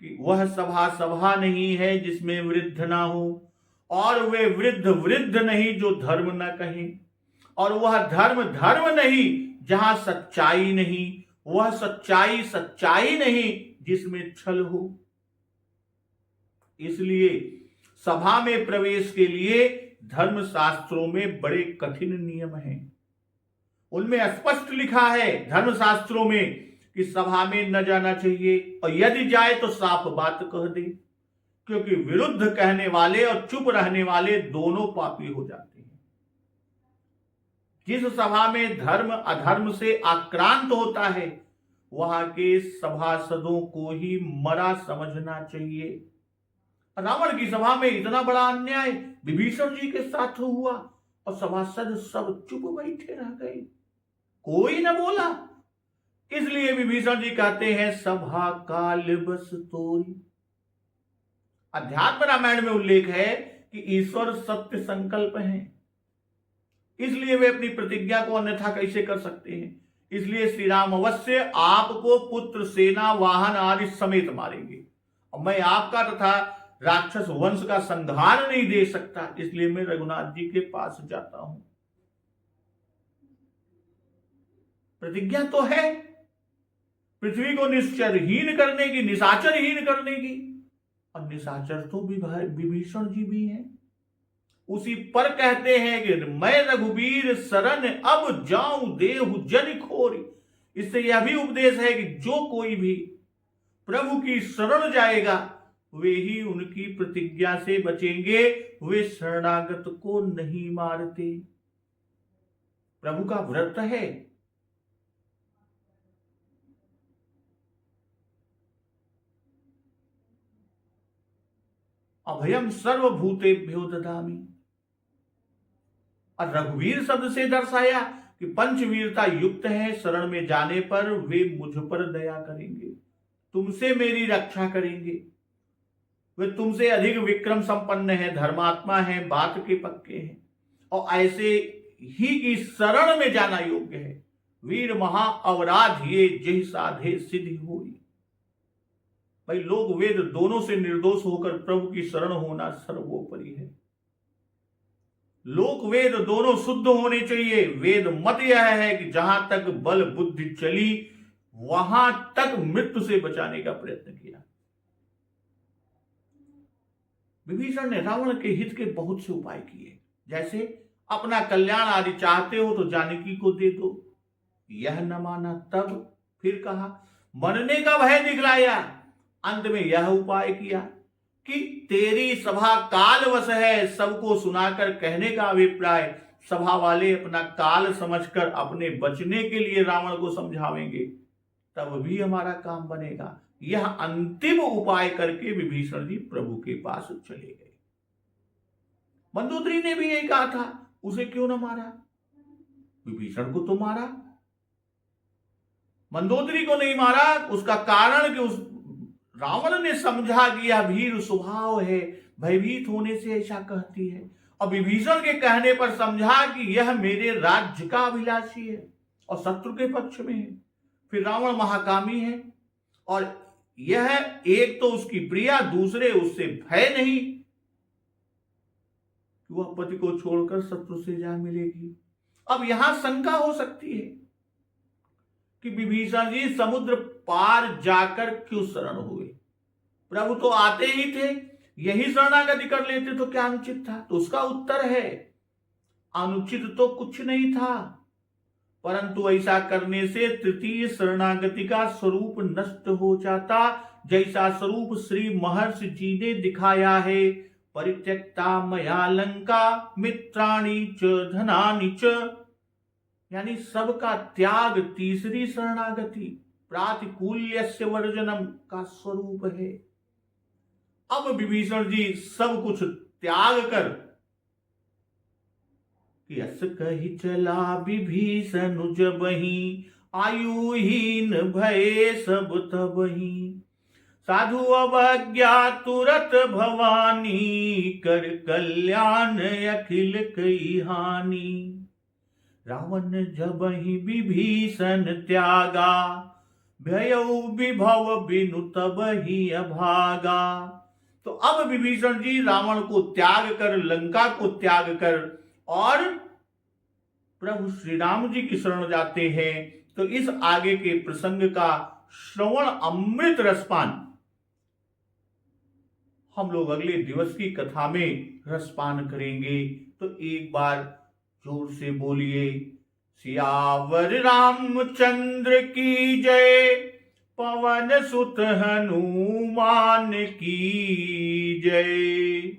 कि वह सभा सभा नहीं है जिसमें वृद्ध ना हो, और वे वृद्ध वृद्ध नहीं जो धर्म न कहे, और वह धर्म धर्म नहीं जहां सच्चाई नहीं, वह सच्चाई सच्चाई नहीं जिसमें छल हो। इसलिए सभा में प्रवेश के लिए धर्म शास्त्रों में बड़े कठिन नियम हैं। उनमें स्पष्ट लिखा है धर्म शास्त्रों में कि सभा में न जाना चाहिए, और यदि जाए तो साफ बात कह दे, क्योंकि विरुद्ध कहने वाले और चुप रहने वाले दोनों पापी हो जाते हैं। जिस सभा में धर्म अधर्म से आक्रांत होता है वहां के सभासदों को ही मरा समझना चाहिए। रावण की सभा में इतना बड़ा अन्याय विभीषण जी के साथ हुआ और सभासद सब चुप बैठे रह गए, कोई न बोला। इसलिए विभीषण जी कहते हैं सभा काल बस तोरी। अध्यात्म रामायण में उल्लेख है कि ईश्वर सत्य संकल्प है, इसलिए वे अपनी प्रतिज्ञा को अन्यथा कैसे कर सकते हैं। इसलिए श्री राम अवश्य आपको पुत्र सेना वाहन आदि समेत मारेंगे, और मैं आपका तथा राक्षस वंश का संहार नहीं दे सकता, इसलिए मैं रघुनाथ जी के पास जाता हूं। प्रतिज्ञा तो है पृथ्वी को निश्चरहीन करने की, निशाचरहीन करने की, और निशाचर तो विभीषण जी भी हैं। उसी पर कहते हैं कि मैं रघुवीर शरण अब जाऊं देहु जन खोरी। इससे यह भी उपदेश है कि जो कोई भी प्रभु की शरण जाएगा वे ही उनकी प्रतिज्ञा से बचेंगे, वे शरणागत को नहीं मारते। प्रभु का व्रत है। अभयम सर्वभूतेभ्यो ददामि, और रघुवीर शब्द से दर्शाया कि पंचवीरता युक्त है, शरण में जाने पर वे मुझ पर दया करेंगे, तुमसे मेरी रक्षा करेंगे, वे तुमसे अधिक विक्रम संपन्न है, धर्मात्मा है, बात के पक्के हैं, और ऐसे ही की शरण में जाना योग्य है। वीर महा अवराध ये जय साधे सिद्धि हुई। भाई लोक वेद दोनों से निर्दोष होकर प्रभु की शरण होना सर्वोपरि है। लोक वेद दोनों शुद्ध होने चाहिए। वेद मत यह है कि जहां तक बल बुद्धि चली वहां तक मृत्यु से बचाने का प्रयत्न किया। विभीषण ने रावण के हित के बहुत से उपाय किए, जैसे अपना कल्याण आदि चाहते हो तो जानकी को दे दो, यह न माना। तब फिर कहा मरने का भय दिखलाया। अंत में यह उपाय किया कि तेरी सभा कालवश है, सबको सुनाकर कहने का अभिप्राय सभा वाले अपना काल समझकर अपने बचने के लिए रावण को समझावेंगे, तब भी हमारा काम बनेगा। यह अंतिम उपाय करके विभीषण जी प्रभु के पास चले गए। मंदोदरी ने भी यही कहा था, उसे क्यों न मारा? विभीषण को तो मारा, मंदोदरी को नहीं मारा। उसका कारण कि उस रावण ने समझा कि यह भीर स्वभाव है, भयभीत होने से ऐसा कहती है, और विभीषण के कहने पर समझा कि यह मेरे राज्य का अभिलाषी है और शत्रु के पक्ष में है। फिर रावण महाकामी है, और यह एक तो उसकी प्रिया, दूसरे उससे भय नहीं, कि वह पति को छोड़कर शत्रु से जा मिलेगी। अब यहां शंका हो सकती है कि विभीषण जी समुद्र पार जाकर क्यों शरण हुए? प्रभु तो आते ही थे, यही शरणागति कर लेते तो क्या अनुचित था? तो उसका उत्तर है, अनुचित तो कुछ नहीं था, परंतु ऐसा करने से तृतीय शरणागति का स्वरूप नष्ट हो जाता, जैसा स्वरूप श्री महर्षि जी ने दिखाया है। परित्यक्ता मया लंका मित्राणि च धनानि च, यानी सबका त्याग तीसरी शरणागति प्रातिकूल्यस्य वर्जनम का स्वरूप है। अब विभीषण जी सब कुछ त्याग कर, यस कही चला विभीषण जबहि, आयुहीन भये सब तबहि, साधु अवज्ञा तुरत भवानी, कर कल्याण अखिल कई हानि। रावण जबहि विभीषण त्यागा, भयउ विभव बिनु तबहि अभागा। तो अब विभीषण जी रावण को त्याग कर, लंका को त्याग कर और प्रभु श्री राम जी की शरण जाते हैं। तो इस आगे के प्रसंग का श्रवण अमृत रसपान हम लोग अगले दिवस की कथा में रसपान करेंगे। तो एक बार जोर से बोलिए, सियावर रामचंद्र की जय, पवन सुत हनुमान की जय,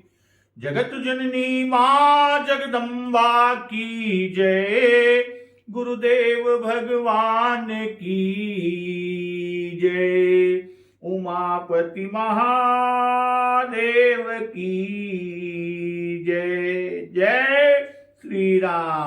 जगत जननी मां जगदम्बा की जय, गुरुदेव भगवान की जय, उमापति महादेव की जय। जय श्री राम।